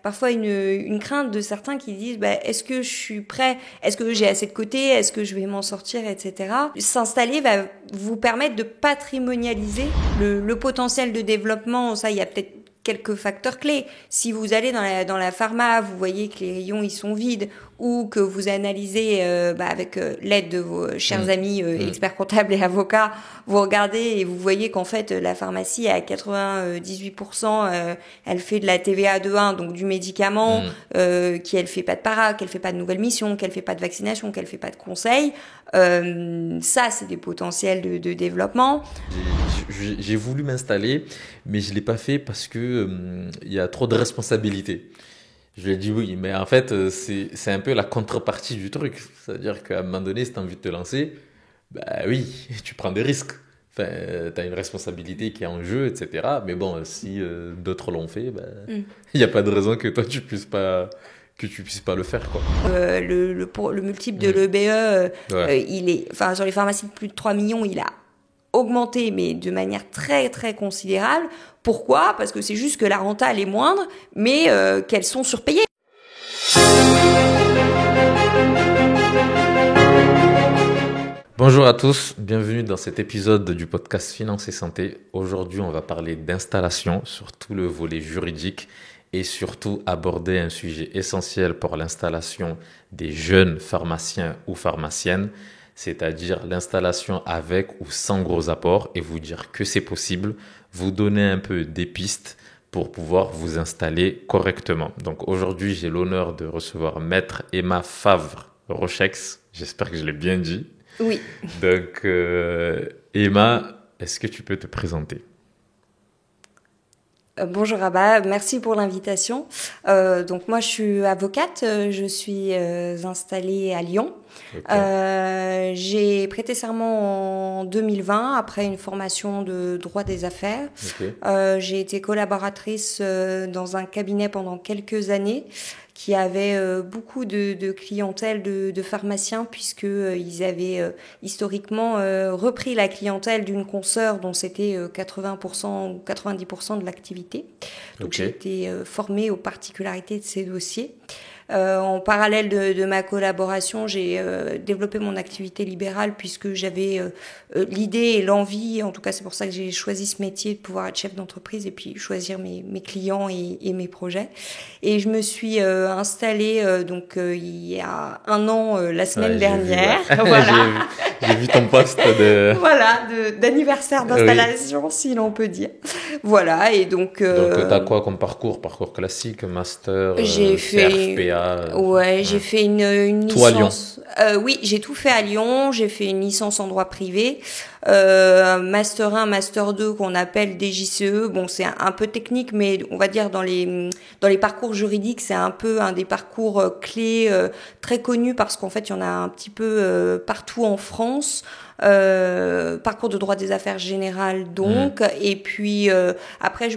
parfois une crainte de certains qui disent est-ce que je suis prêt, est-ce que j'ai assez de côté, est-ce que je vais m'en sortir, etc. S'installer va vous permettre de patrimonialiser le potentiel de développement. Ça, il y a peut-être quelques facteurs clés. Si vous allez dans la pharma, vous voyez que les rayons ils sont vides, ou que vous analysez avec l'aide de vos chers amis experts comptables et avocats, vous regardez et vous voyez qu'en fait la pharmacie à 98% elle fait de la TVA de 1, donc du médicament, qu'elle fait pas de para, qu'elle fait pas de nouvelles missions, qu'elle fait pas de vaccination, qu'elle fait pas de conseils. Ça, c'est des potentiels de développement. J'ai voulu m'installer, mais je l'ai pas fait parce que il y a trop de responsabilités. Je lui ai dit oui, mais en fait, c'est un peu la contrepartie du truc. C'est-à-dire qu'à un moment donné, si tu as envie de te lancer, bah oui, tu prends des risques. Enfin, tu as une responsabilité qui est en jeu, etc. Mais bon, si d'autres l'ont fait, il n'y a pas de raison que toi, tu puisses pas le faire, quoi. Le multiple de l'EBE, il est, enfin, sur les pharmacies de plus de 3 millions, il a augmenté, mais de manière très, très considérable. Pourquoi ? Parce que c'est juste que la renta, elle est moindre, mais qu'elles sont surpayées. Bonjour à tous, bienvenue dans cet épisode du podcast Finance et Santé. Aujourd'hui, on va parler d'installation sur tout le volet juridique et surtout aborder un sujet essentiel pour l'installation des jeunes pharmaciens ou pharmaciennes, c'est-à-dire l'installation avec ou sans gros apports, et vous dire que c'est possible, vous donner un peu des pistes pour pouvoir vous installer correctement. Donc aujourd'hui, j'ai l'honneur de recevoir Maître Emma Favre-Rochex, j'espère que je l'ai bien dit. Oui. Donc Emma, est-ce que tu peux te présenter ? Bonjour Abba, merci pour l'invitation. Donc moi je suis avocate, je suis installée à Lyon. Okay. J'ai prêté serment en 2020 après une formation de droit des affaires. Okay. J'ai été collaboratrice dans un cabinet pendant quelques années qui avait beaucoup de clientèle de pharmaciens puisque ils avaient historiquement repris la clientèle d'une consoeur dont c'était 80% ou 90% de l'activité. Donc okay. J'ai été formée aux particularités de ces dossiers. En parallèle de ma collaboration, j'ai développé mon activité libérale puisque j'avais l'idée et l'envie, en tout cas c'est pour ça que j'ai choisi ce métier, de pouvoir être chef d'entreprise et puis choisir mes clients et mes projets. Et je me suis installée il y a un an, la semaine dernière. Vu, ouais. Voilà. j'ai vu ton post de... Voilà, d'anniversaire d'installation, oui. Si l'on peut dire. Voilà, et donc... Donc, t'as quoi comme parcours ? Parcours classique, master, j'ai fait... CRPA j'ai fait une tout licence... à Lyon. Oui, j'ai tout fait à Lyon. J'ai fait une licence en droit privé. Master 1, Master 2 qu'on appelle DJCE. Bon, c'est un peu technique, mais on va dire dans les parcours juridiques, c'est un peu un des parcours clés très connus parce qu'en fait, il y en a un petit peu partout en France. Parcours de droit des affaires générales donc et puis après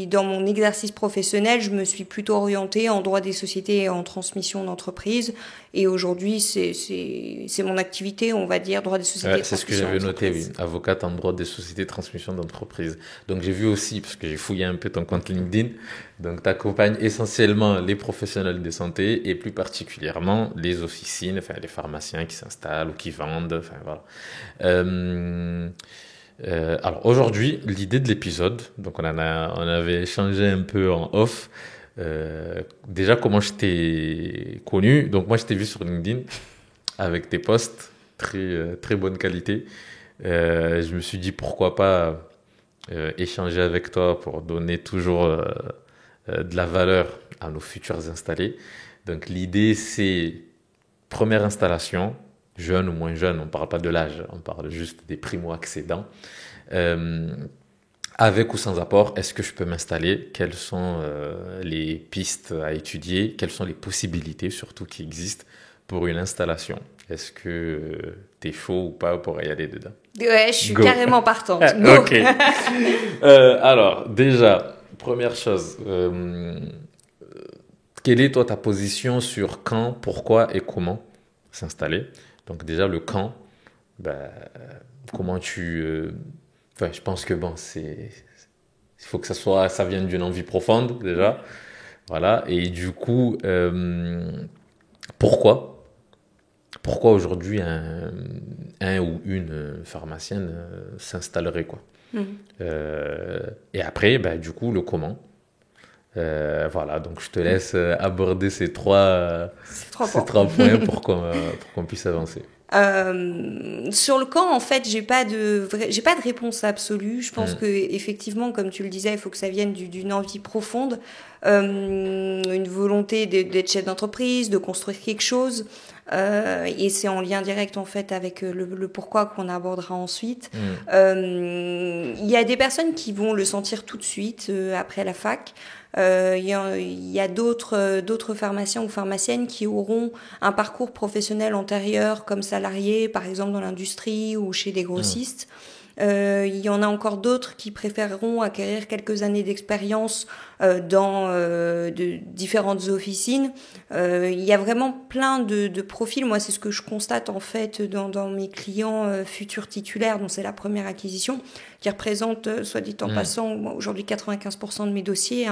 dans mon exercice professionnel je me suis plutôt orientée en droit des sociétés et en transmission d'entreprise et aujourd'hui c'est mon activité, on va dire, droit des sociétés et c'est ce que j'avais noté, oui, avocate en droit des sociétés et transmission d'entreprise. Donc j'ai vu aussi, parce que j'ai fouillé un peu ton compte LinkedIn, donc tu accompagnes essentiellement les professionnels de santé et plus particulièrement les officines, enfin les pharmaciens qui s'installent ou qui vendent, enfin voilà. Alors aujourd'hui, l'idée de l'épisode, donc on avait échangé un peu en off. Déjà, comment je t'ai connu? Donc moi, je t'ai vu sur LinkedIn avec tes posts très très bonne qualité. Je me suis dit pourquoi pas échanger avec toi pour donner toujours de la valeur à nos futurs installés. Donc l'idée, c'est première installation. Jeune ou moins jeune, on ne parle pas de l'âge, on parle juste des primo-accédants. Avec ou sans apport, est-ce que je peux m'installer ? Quelles sont les pistes à étudier ? Quelles sont les possibilités surtout qui existent pour une installation ? Est-ce que tu es chaud ou pas pour y aller dedans ? Ouais, je suis carrément partante. Ok. Alors, déjà, première chose, quelle est toi ta position sur quand, pourquoi et comment s'installer ? Donc déjà, le quand, comment tu... je pense que il faut que ça vienne d'une envie profonde déjà. Voilà. Et du coup, pourquoi aujourd'hui un ou une pharmacienne s'installerait, quoi. Et après, du coup, le comment. Voilà, donc je te laisse aborder ces trois points pour qu'on puisse avancer. Sur le camp, en fait, j'ai pas de réponse absolue. Je pense que effectivement, comme tu le disais, il faut que ça vienne d'une envie profonde, une volonté d'être chef d'entreprise, de construire quelque chose. Et c'est en lien direct en fait avec le pourquoi qu'on abordera ensuite. Il y a des personnes qui vont le sentir tout de suite après la fac. Il y a d'autres pharmaciens ou pharmaciennes qui auront un parcours professionnel antérieur comme salariés, par exemple dans l'industrie ou chez des grossistes. Il y en a encore d'autres qui préféreront acquérir quelques années d'expérience dans de différentes officines. Il y a vraiment plein de profils. Moi, c'est ce que je constate en fait dans mes clients futurs titulaires, dont c'est la première acquisition, qui représente, soit dit en passant, aujourd'hui 95% de mes dossiers.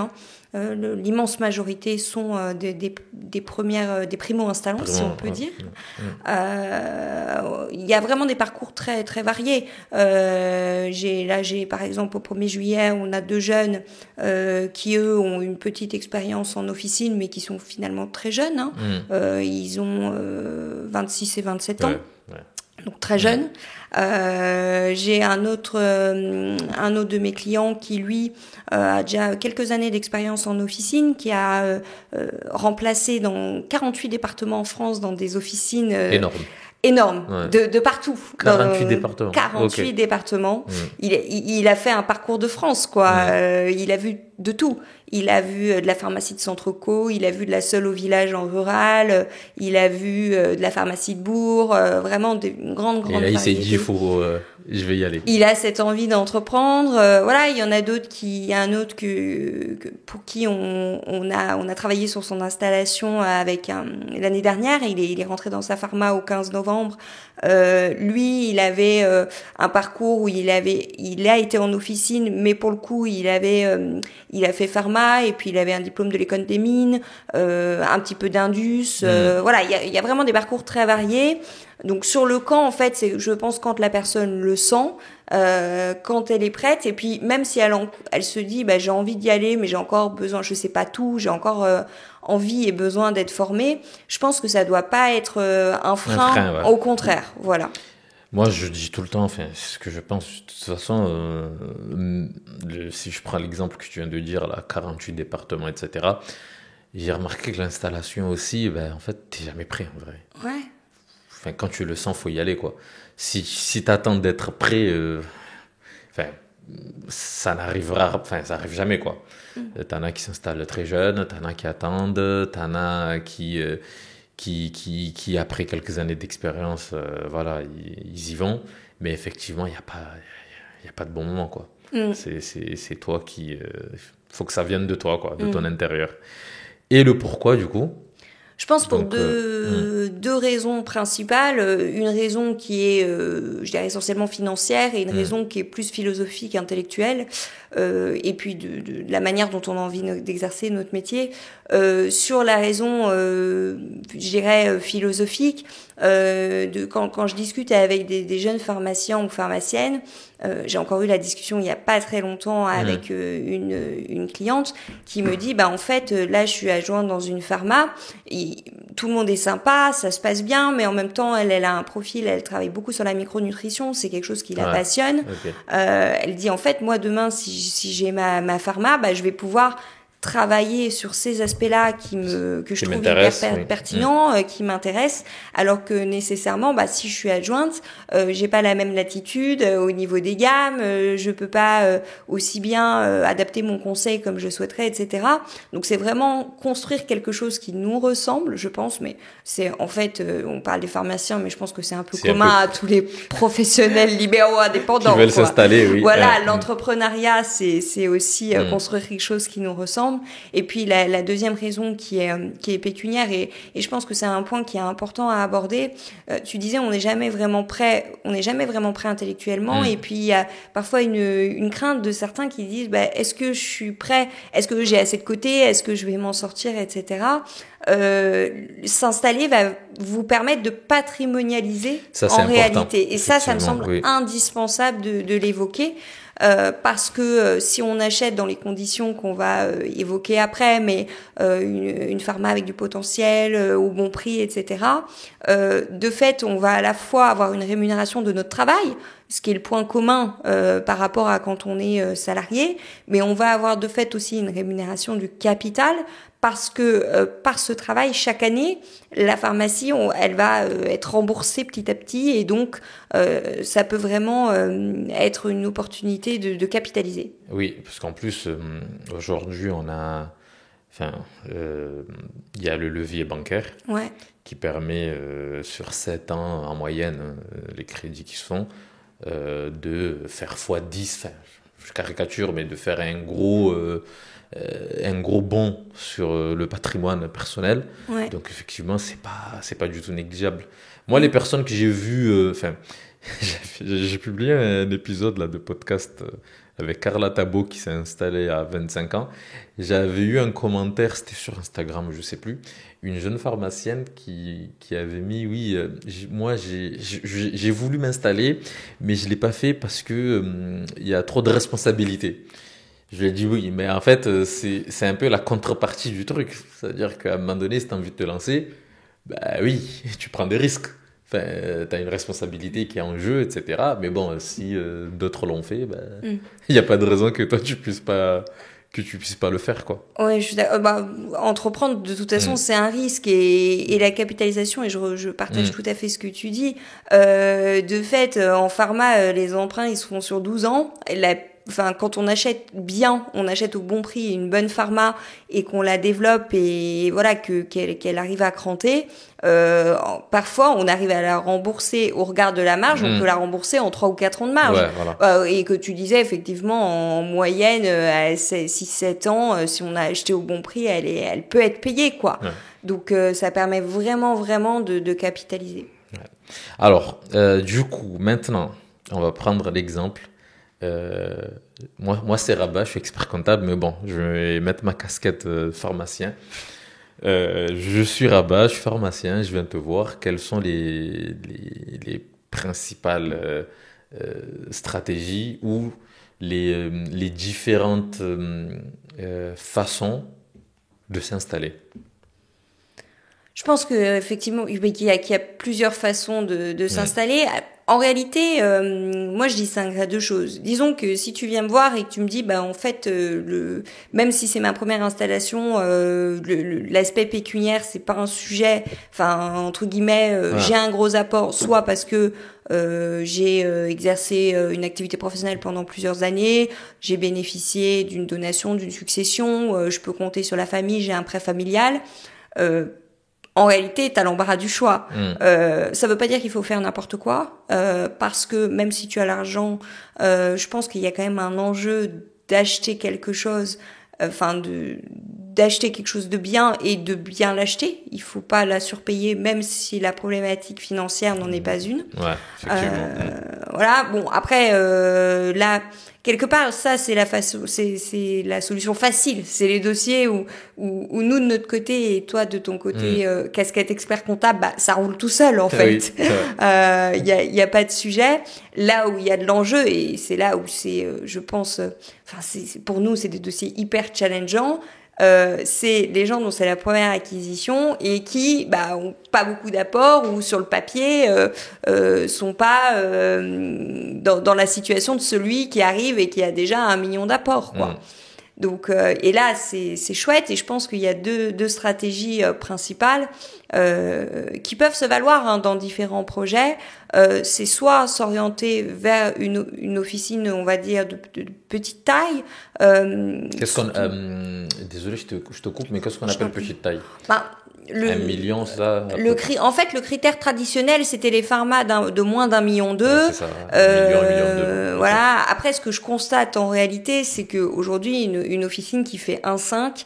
L'immense majorité sont des primo-installants, si on peut dire. Il y a vraiment des parcours très très variés. J'ai par exemple au 1er juillet, on a 2 jeunes qui eux ont une petite expérience en officine, mais qui sont finalement très jeunes. Ils ont 26 et 27 ans. Donc très jeune. J'ai un autre de mes clients qui lui a déjà quelques années d'expérience en officine, qui a remplacé dans 48 départements en France dans des officines énorme, de partout. 48 départements. 48 départements. Il a fait un parcours de France, quoi. Il a vu de tout. Il a vu de la pharmacie de Centre-Co, il a vu de la seule au village en rural, il a vu de la pharmacie de Bourg, vraiment une grande Et là, il s'est dit, je vais y aller. Il a cette envie d'entreprendre. Voilà, il y en a d'autres il y a un autre pour qui on a travaillé sur son installation l'année dernière. Il est rentré dans sa pharma au 15 novembre. Lui, il avait un parcours où il a été en officine, mais pour le coup, il a fait pharma et puis il avait un diplôme de l'école des mines, un petit peu d'indus. Voilà, il y a vraiment des parcours très variés. Donc sur le camp, en fait, c'est, je pense, quand la personne le sent, quand elle est prête, et puis même si elle se dit, j'ai envie d'y aller, mais j'ai encore besoin, je sais pas tout, j'ai encore envie et besoin d'être formée. Je pense que ça doit pas être un frein, au contraire, voilà. Moi, je dis tout le temps, enfin, c'est ce que je pense. De toute façon, si je prends l'exemple que tu viens de dire, là, 48 départements, etc., j'ai remarqué que l'installation aussi, en fait, t'es jamais prêt, en vrai. Ouais. Enfin, quand tu le sens, faut y aller, quoi. Si t'attends d'être prêt, ça arrive jamais, quoi. T'en as qui s'installent très jeunes, t'en as qui attendent, t'en as qui après quelques années d'expérience, ils y vont. Mais effectivement, il y a pas de bon moment, quoi. C'est toi faut que ça vienne de toi, quoi, de ton intérieur. Et le pourquoi, du coup? Je pense pour deux raisons principales. Une raison qui est, je dirais, essentiellement financière, et une raison qui est plus philosophique, intellectuelle, et puis de la manière dont on a envie d'exercer notre métier. Sur la raison, je dirais, philosophique, quand je discute avec des jeunes pharmaciens ou pharmaciennes, j'ai encore eu la discussion il y a pas très longtemps avec une cliente qui me dit, en fait, là, je suis adjointe dans une pharma, tout le monde est sympa, ça se passe bien, mais en même temps, elle a un profil, elle travaille beaucoup sur la micronutrition, c'est quelque chose qui la passionne. Okay. Elle dit, en fait, moi, demain, si j'ai ma pharma, je vais pouvoir travailler sur ces aspects-là que je trouve hyper pertinents, qui m'intéressent, alors que nécessairement, si je suis adjointe, j'ai pas la même latitude au niveau des gammes, je peux pas aussi bien adapter mon conseil comme je souhaiterais, etc. Donc c'est vraiment construire quelque chose qui nous ressemble, je pense, mais c'est en fait, on parle des pharmaciens, mais je pense que c'est un peu commun à tous les professionnels libéraux indépendants. Qui veulent s'installer, oui. Voilà, l'entrepreneuriat, c'est aussi construire quelque chose qui nous ressemble. ensemble. Et puis la deuxième raison qui est pécuniaire, et je pense que c'est un point qui est important à aborder. Tu disais, on n'est jamais vraiment prêt intellectuellement, et puis il y a parfois une crainte de certains qui disent, est-ce que je suis prêt, est-ce que j'ai assez de côté, est-ce que je vais m'en sortir, etc. S'installer va vous permettre de patrimonialiser en réalité. Et ça me semble indispensable de l'évoquer. Parce que si on achète dans les conditions qu'on va évoquer après, mais une pharma avec du potentiel, au bon prix, etc., de fait, on va à la fois avoir une rémunération de notre travail, ce qui est le point commun par rapport à quand on est salarié, mais on va avoir de fait aussi une rémunération du capital, parce que par ce travail, chaque année, la pharmacie, elle va être remboursée petit à petit, et donc ça peut vraiment être une opportunité de capitaliser. Oui, parce qu'en plus, aujourd'hui, il y a le levier bancaire qui permet, sur 7 ans en moyenne, les crédits qui se font, de faire x10, je caricature, mais de faire un gros bond sur le patrimoine personnel. Donc effectivement, c'est pas du tout négligeable. Moi, les personnes que j'ai vues, j'ai publié un épisode là de podcast avec Carla Tabo qui s'est installée à 25 ans. J'avais eu un commentaire, c'était sur Instagram, je sais plus, une jeune pharmacienne qui avait mis, moi j'ai voulu m'installer, mais je l'ai pas fait parce que il y a trop de responsabilités. Je lui ai dit oui, mais en fait, c'est un peu la contrepartie du truc. C'est-à-dire qu'à un moment donné, si tu as envie de te lancer, oui, tu prends des risques. Enfin, tu as une responsabilité qui est en jeu, etc. Mais bon, si d'autres l'ont fait, il n'y a pas de raison que toi, tu puisses pas le faire, quoi. Ouais, entreprendre, de toute façon, c'est un risque, et la capitalisation, et je partage tout à fait ce que tu dis. De fait, en pharma, les emprunts, ils se font sur 12 ans. Quand on achète bien, on achète au bon prix une bonne pharma et qu'on la développe, et voilà, qu'elle arrive à cranter. Parfois, on arrive à la rembourser au regard de la marge. On peut la rembourser en 3 ou 4 ans de marge. Ouais, voilà. Et que tu disais, effectivement, en moyenne, à 6-7 ans, si on a acheté au bon prix, elle peut être payée, quoi. Ouais. Donc, ça permet vraiment, vraiment de capitaliser. Ouais. Alors, du coup, maintenant, on va prendre l'exemple. Moi c'est Rabat, je suis expert comptable, mais bon, je vais mettre ma casquette pharmacien. Je suis Rabat, je suis pharmacien, je viens te voir. Quelles sont les principales stratégies ou les différentes façons de s'installer? Je pense qu'effectivement, il y a plusieurs façons de s'installer. En réalité, moi je distingue deux choses. Disons que si tu viens me voir et que tu me dis, en fait, même si c'est ma première installation, l'aspect pécuniaire c'est pas un sujet. Enfin, entre guillemets, j'ai un gros apport, soit parce que j'ai exercé une activité professionnelle pendant plusieurs années, j'ai bénéficié d'une donation, d'une succession, je peux compter sur la famille, j'ai un prêt familial. En réalité, t'as l'embarras du choix. Ça veut pas dire qu'il faut faire n'importe quoi, parce que même si tu as l'argent, je pense qu'il y a quand même un enjeu d'acheter quelque chose, d'acheter quelque chose de bien et de bien l'acheter. Il faut pas la surpayer, même si la problématique financière n'en est pas une. Ouais, effectivement. Voilà. Bon, après, là, quelque part, ça, c'est la solution facile. C'est les dossiers où nous, de notre côté, et toi, de ton côté, casquette expert comptable, ça roule tout seul, en fait. Il y a pas de sujet. Là où il y a de l'enjeu, et c'est là où c'est, je pense, pour nous, c'est des dossiers hyper challengeants. C'est les gens dont c'est la première acquisition et qui ont pas beaucoup d'apports, ou sur le papier sont pas dans la situation de celui qui arrive et qui a déjà 1 million d'apports, quoi. Donc et là c'est chouette, et je pense qu'il y a deux stratégies principales qui peuvent se valoir dans différents projets. C'est soit s'orienter vers une officine, on va dire, de petite taille. Désolé, je te coupe, mais qu'est-ce qu'on appelle petite taille? 1 million, ça. En fait, le critère traditionnel, c'était les pharma de moins d'1,2 million. C'est ça, 1 million. Voilà. Après, ce que je constate en réalité, c'est que aujourd'hui, une officine qui fait 1,5,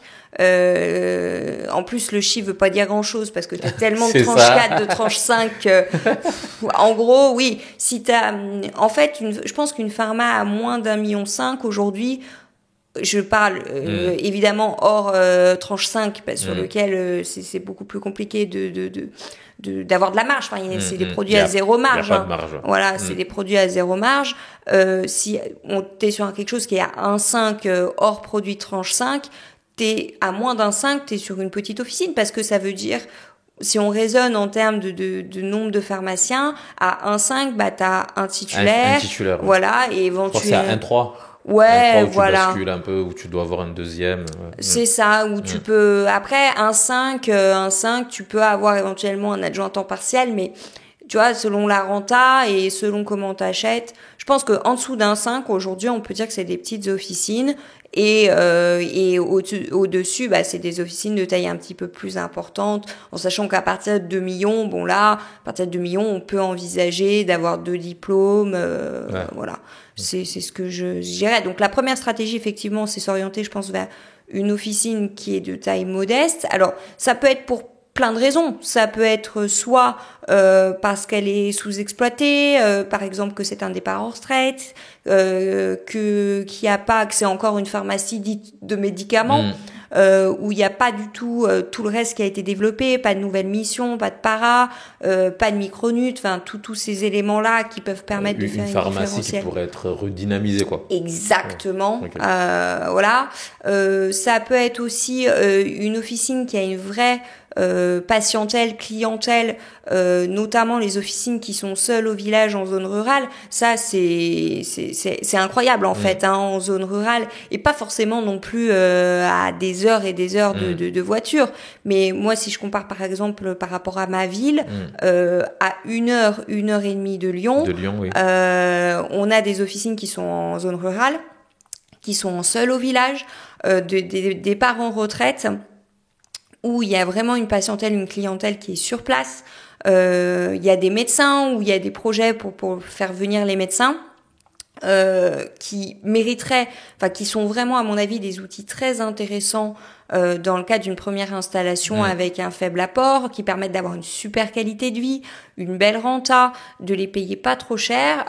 en plus, le chiffre veut pas dire grand chose parce que t'as tellement de tranche 4, de tranche 5. En gros, oui. En fait, je pense qu'une pharma à moins d'1,5 million aujourd'hui, je parle évidemment hors tranche 5 sur lequel c'est beaucoup plus compliqué d'avoir de la marge. Enfin, c'est des produits à zéro marge. Y a pas de marge. Voilà, c'est des produits à zéro marge. Si t'es sur quelque chose qui est à 1,5 hors produit tranche 5, t'es à moins d'1,5, t'es sur une petite officine parce que ça veut dire, si on raisonne en termes de nombre de pharmaciens, à 1,5, bah t'as un titulaire. Un titulaire. Voilà, et éventuellement. Je crois que c'est à 1,3. Ouais, où voilà. Tu bascules un peu, où tu dois avoir un deuxième. C'est ça, où tu peux, après, 1,5, tu peux avoir éventuellement un adjoint temps partiel, mais, tu vois, selon la renta et selon comment t'achètes, je pense que en dessous d'1,5, aujourd'hui, on peut dire que c'est des petites officines, et au-dessus, bah, c'est des officines de taille un petit peu plus importante, en sachant qu'à partir de 2 millions, bon là, à partir de 2 millions, on peut envisager d'avoir 2 diplômes, voilà. C'est ce que je dirais. Donc la première stratégie, effectivement, c'est s'orienter, je pense, vers une officine qui est de taille modeste. Alors, ça peut être pour plein de raisons. Ça peut être soit parce qu'elle est sous-exploitée, par exemple que c'est un départ en retraite, qu'il n'y a pas, que c'est encore une pharmacie dite de médicaments, où il n'y a pas du tout tout le reste qui a été développé, pas de nouvelles missions, pas de para, pas de micronut, enfin tous ces éléments-là qui peuvent permettre de faire une pharmacie qui pourrait être redynamisée, quoi. Exactement. Okay. Voilà. Ça peut être aussi une officine qui a une vraie patientèle, clientèle, notamment les officines qui sont seules au village en zone rurale. Ça, c'est incroyable en fait, hein, en zone rurale, et pas forcément non plus à des heures et des heures de voiture. Mais moi, si je compare par exemple par rapport à ma ville, à 1 heure et demie de Lyon, oui. On a des officines qui sont en zone rurale, qui sont seules au village, des parents en retraite, où il y a vraiment une patientèle, une clientèle qui est sur place. Il y a des médecins, où il y a des projets pour faire venir les médecins, qui mériteraient, enfin qui sont vraiment à mon avis des outils très intéressants dans le cadre d'une première installation avec un faible apport, qui permettent d'avoir une super qualité de vie, une belle renta, de les payer pas trop cher,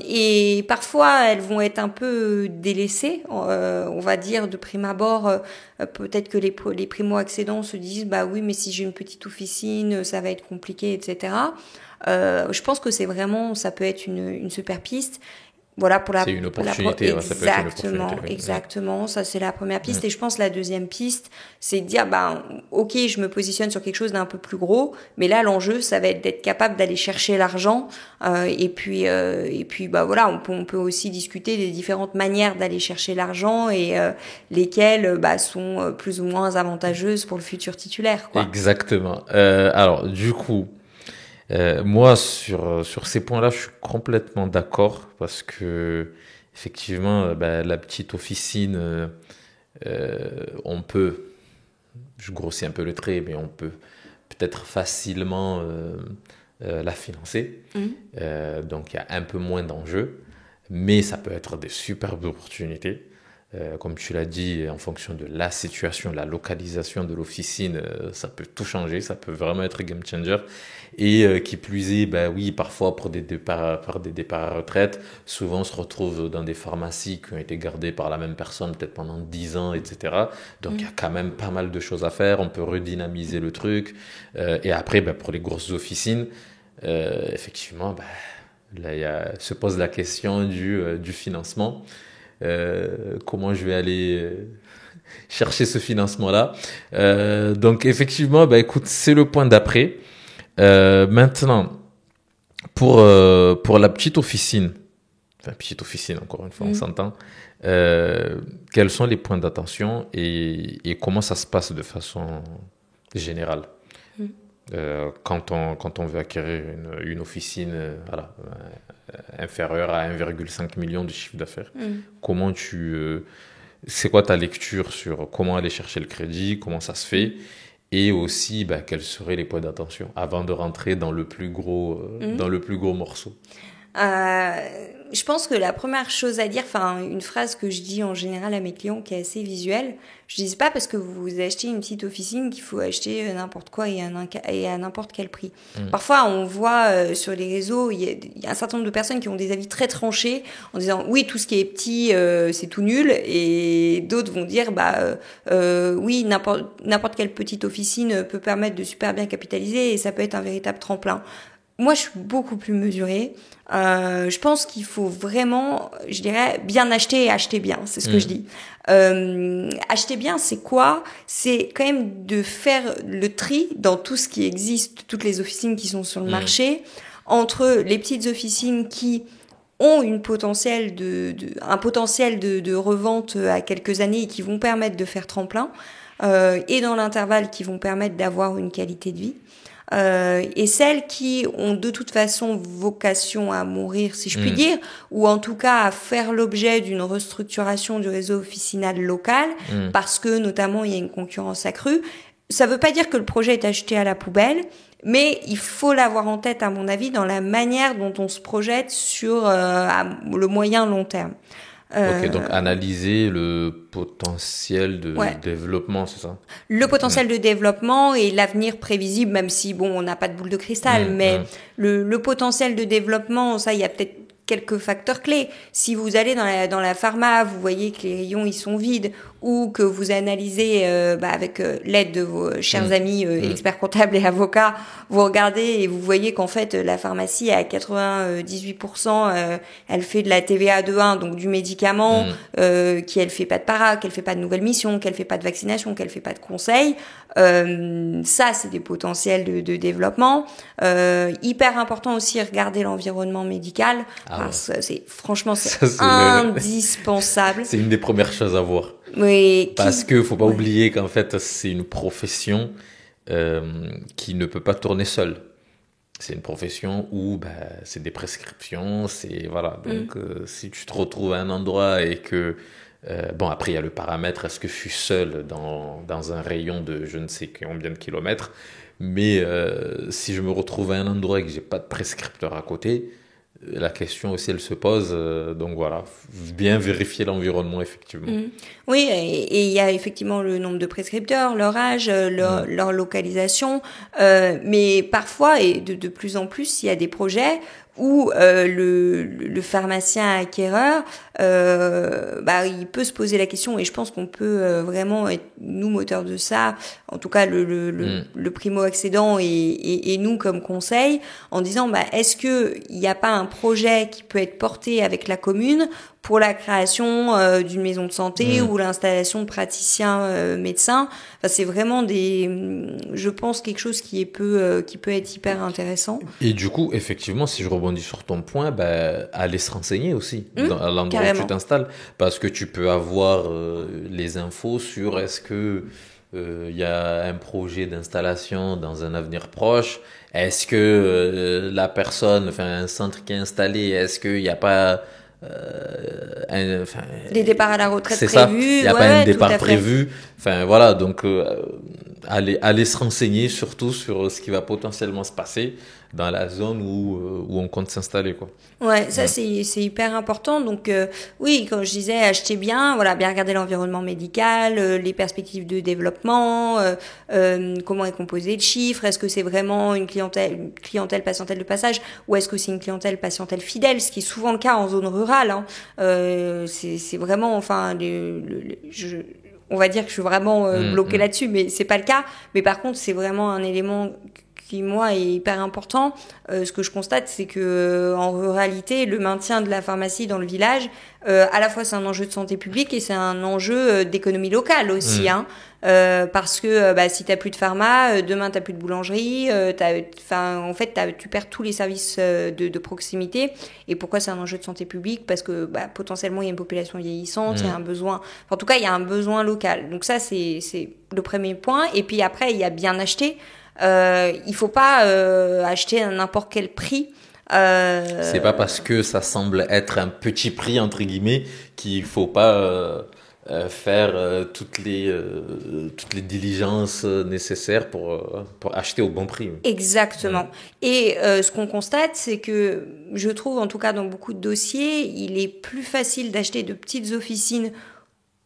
et parfois elles vont être un peu délaissées, on va dire de prime abord. Peut-être que les primo-accédants se disent bah oui, mais si j'ai une petite officine ça va être compliqué, etc. Je pense que c'est vraiment, ça peut être une super piste. Voilà pour c'est une opportunité. Exactement. Ça, c'est la première piste. Et je pense la deuxième piste, c'est de dire, ok, je me positionne sur quelque chose d'un peu plus gros, mais là, l'enjeu, ça va être d'être capable d'aller chercher l'argent. Et puis, voilà, on peut aussi discuter des différentes manières d'aller chercher l'argent et lesquelles sont plus ou moins avantageuses pour le futur titulaire, quoi. Exactement. Alors, du coup, moi, sur ces points-là, je suis complètement d'accord parce que effectivement, la petite officine, on peut, je grossis un peu le trait, mais on peut peut-être facilement la financer. Donc, il y a un peu moins d'enjeux, mais ça peut être des superbes opportunités. Comme tu l'as dit, en fonction de la situation, de la localisation de l'officine, ça peut tout changer, ça peut vraiment être game changer. Et qui plus est, oui, parfois pour des départs à retraite, souvent on se retrouve dans des pharmacies qui ont été gardées par la même personne peut-être pendant 10 ans, etc. Donc il y a quand même pas mal de choses à faire, on peut redynamiser le truc. Et après, pour les grosses officines, effectivement, là, se pose la question du financement. Comment je vais aller chercher ce financement-là. Donc effectivement, écoute, c'est le point d'après. Maintenant, pour la petite officine, encore une fois, on s'entend, quels sont les points d'attention et comment ça se passe de façon générale quand on veut acquérir une officine inférieure à 1,5 million de chiffre d'affaires. Comment c'est quoi ta lecture sur comment aller chercher le crédit, comment ça se fait et aussi quels seraient les points d'attention avant de rentrer dans le plus gros, morceau. Je pense que la première chose à dire, enfin une phrase que je dis en général à mes clients qui est assez visuelle, je dis pas parce que vous achetez une petite officine qu'il faut acheter n'importe quoi et à n'importe quel prix. Parfois on voit sur les réseaux, il y a un certain nombre de personnes qui ont des avis très tranchés en disant oui tout ce qui est petit c'est tout nul, et d'autres vont dire oui n'importe quelle petite officine peut permettre de super bien capitaliser et ça peut être un véritable tremplin. Moi, je suis beaucoup plus mesurée. Je pense qu'il faut vraiment, je dirais, bien acheter et acheter bien. C'est ce que je dis. Acheter bien, c'est quoi? C'est quand même de faire le tri dans tout ce qui existe, toutes les officines qui sont sur le marché, entre les petites officines qui ont un potentiel de revente à quelques années et qui vont permettre de faire tremplin, et dans l'intervalle qui vont permettre d'avoir une qualité de vie. Et celles qui ont de toute façon vocation à mourir, si je puis dire, ou en tout cas à faire l'objet d'une restructuration du réseau officinal local, parce que notamment il y a une concurrence accrue. Ça veut pas dire que le projet est acheté à la poubelle, mais il faut l'avoir en tête, à mon avis, dans la manière dont on se projette sur le moyen long terme. Ok, donc analyser le potentiel de développement, c'est ça? Le potentiel de développement et l'avenir prévisible, même si, on n'a pas de boule de cristal, mais le potentiel de développement, ça, il y a peut-être quelques facteurs clés. Si vous allez dans la pharma, vous voyez que les rayons, ils sont vides, ou que vous analysez avec l'aide de vos chers amis experts comptables et avocats, vous regardez et vous voyez qu'en fait la pharmacie à 98%, elle fait de la TVA 2.1, donc du médicament, qu'elle fait pas de para, qu'elle fait pas de nouvelles missions, qu'elle fait pas de vaccination, qu'elle fait pas de conseils. Ça, c'est des potentiels de développement. Hyper important aussi, regarder l'environnement médical, parce que c'est indispensable. C'est une des premières choses à voir. Oui, parce que faut pas oublier qu'en fait c'est une profession qui ne peut pas tourner seule. C'est une profession où c'est des prescriptions, c'est voilà. Donc si tu te retrouves à un endroit et que après il y a le paramètre, est-ce que je suis seul dans un rayon de je ne sais combien de kilomètres, mais si je me retrouve à un endroit et que j'ai pas de prescripteur à côté, la question aussi elle se pose, donc voilà, bien vérifier l'environnement effectivement. Oui, et il y a effectivement le nombre de prescripteurs, leur âge, leur localisation, mais parfois et de plus en plus il y a des projets où le pharmacien acquéreur il peut se poser la question, et je pense qu'on peut vraiment être nous moteurs de ça, en tout cas le primo accédant et nous comme conseil, en disant est-ce que il n'y a pas un projet qui peut être porté avec la commune pour la création d'une maison de santé ou l'installation de praticiens médecins. Enfin, c'est vraiment je pense quelque chose qui peut être hyper intéressant. Et du coup, effectivement, si je rebondis sur ton point, aller se renseigner aussi à l'endroit carrément. où tu t'installes, parce que tu peux avoir les infos sur est-ce que il y a un projet d'installation dans un avenir proche, est-ce que la personne, un centre qui est installé, est-ce qu'il n'y a pas des départs à la retraite c'est prévus, ça, il n'y a pas un départ prévu, voilà, donc aller se renseigner surtout sur ce qui va potentiellement se passer dans la zone où on compte s'installer, quoi. Ouais, ça c'est hyper important. Donc oui, comme je disais, acheter bien, bien regarder l'environnement médical, les perspectives de développement, comment est composé le chiffre, est-ce que c'est vraiment une clientèle patientèle de passage, ou est-ce que c'est une clientèle patientèle fidèle, ce qui est souvent le cas en zone rurale, hein. C'est vraiment, on va dire que je suis vraiment bloquée là-dessus, mais c'est pas le cas. Mais par contre, c'est vraiment un élément qui, moi, est hyper important. Ce que je constate, c'est que en ruralité, le maintien de la pharmacie dans le village, à la fois c'est un enjeu de santé publique et c'est un enjeu d'économie locale aussi, hein. Parce que si t'as plus de pharma, demain t'as plus de boulangerie, tu perds tous les services de proximité. Et pourquoi c'est un enjeu de santé publique? Parce que potentiellement il y a une population vieillissante, il y a un besoin, en tout cas il y a un besoin local. Donc ça c'est le premier point. Et puis après il y a bien acheter. Il faut pas acheter à n'importe quel prix. C'est pas parce que ça semble être un petit prix entre guillemets qu'il faut pas faire toutes les diligences nécessaires pour acheter au bon prix. Exactement. Ouais. Et ce qu'on constate, c'est que je trouve, en tout cas dans beaucoup de dossiers, il est plus facile d'acheter de petites officines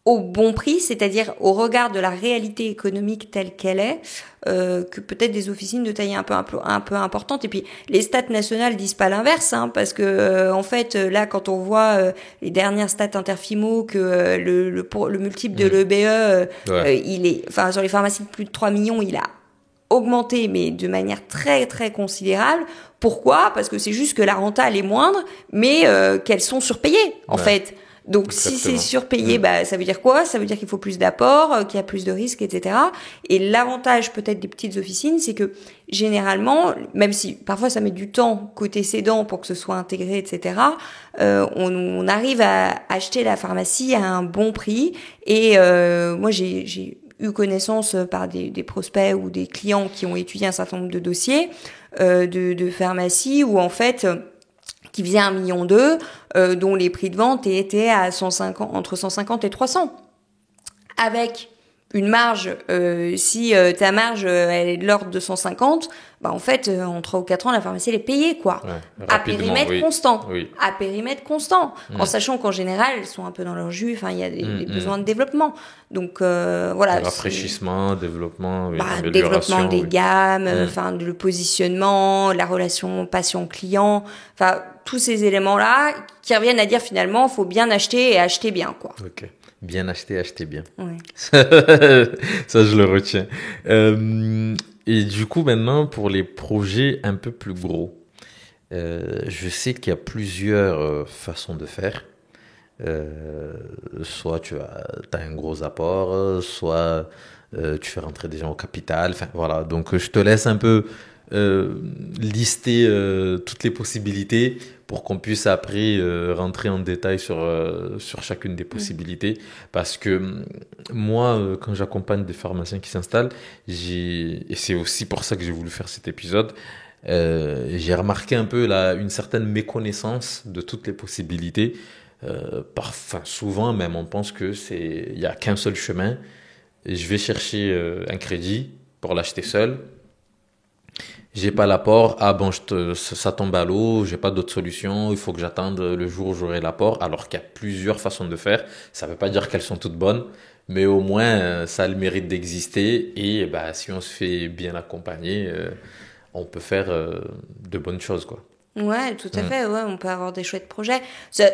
au bon prix, c'est-à-dire au regard de la réalité économique telle qu'elle est, que peut-être des officines de taille un peu importante. Et puis les stats nationales disent pas l'inverse, hein, parce que en fait là, quand on voit les dernières stats Interfimo, que le multiple de l'EBE, il est, enfin sur les pharmacies de plus de 3 millions, il a augmenté, mais de manière très très considérable. Pourquoi ? Parce que c'est juste que la renta elle est moindre, mais qu'elles sont surpayées en fait. Donc exactement. Si c'est surpayé, bah ça veut dire quoi ? Ça veut dire qu'il faut plus d'apports, qu'il y a plus de risques, etc. Et l'avantage peut-être des petites officines, c'est que généralement, même si parfois ça met du temps côté cédant pour que ce soit intégré, etc. On arrive à acheter la pharmacie à un bon prix. Et moi j'ai eu connaissance par des prospects ou des clients qui ont étudié un certain nombre de dossiers de pharmacie où en fait qui faisait 1,2 million, dont les prix de vente étaient à entre 150 et 300. Avec une marge, si ta marge elle est de l'ordre de 150, bah en fait en 3 ou 4 ans la pharmacie elle est payée quoi. Ouais, à périmètre constant. Oui. À périmètre constant. En sachant qu'en général elles sont un peu dans leur jus, enfin il y a des besoins de développement. Donc voilà, rafraîchissement, développement, développement des gammes, enfin le positionnement, la relation patient-client, enfin tous ces éléments là qui reviennent à dire finalement faut bien acheter et acheter bien quoi. OK. Bien acheter, acheter bien. Oui. Ça, je le retiens. Et du coup, maintenant, pour les projets un peu plus gros, je sais qu'il y a plusieurs façons de faire. Soit tu as un gros apport, soit tu fais rentrer des gens au capital. Enfin, voilà. Donc, je te laisse un peu lister toutes les possibilités pour qu'on puisse après rentrer en détail sur chacune des possibilités. Parce que moi, quand j'accompagne des pharmaciens qui s'installent, et c'est aussi pour ça que j'ai voulu faire cet épisode, j'ai remarqué un peu une certaine méconnaissance de toutes les possibilités. Souvent même, on pense il n'y a qu'un seul chemin. Et je vais chercher un crédit pour l'acheter seul. J'ai pas l'apport, ça tombe à l'eau, j'ai pas d'autre solution, il faut que j'attende le jour où j'aurai l'apport, alors qu'il y a plusieurs façons de faire. Ça veut pas dire qu'elles sont toutes bonnes, mais au moins ça a le mérite d'exister et bah si on se fait bien accompagner, on peut faire de bonnes choses quoi. Ouais, tout à fait. Ouais, on peut avoir des chouettes projets.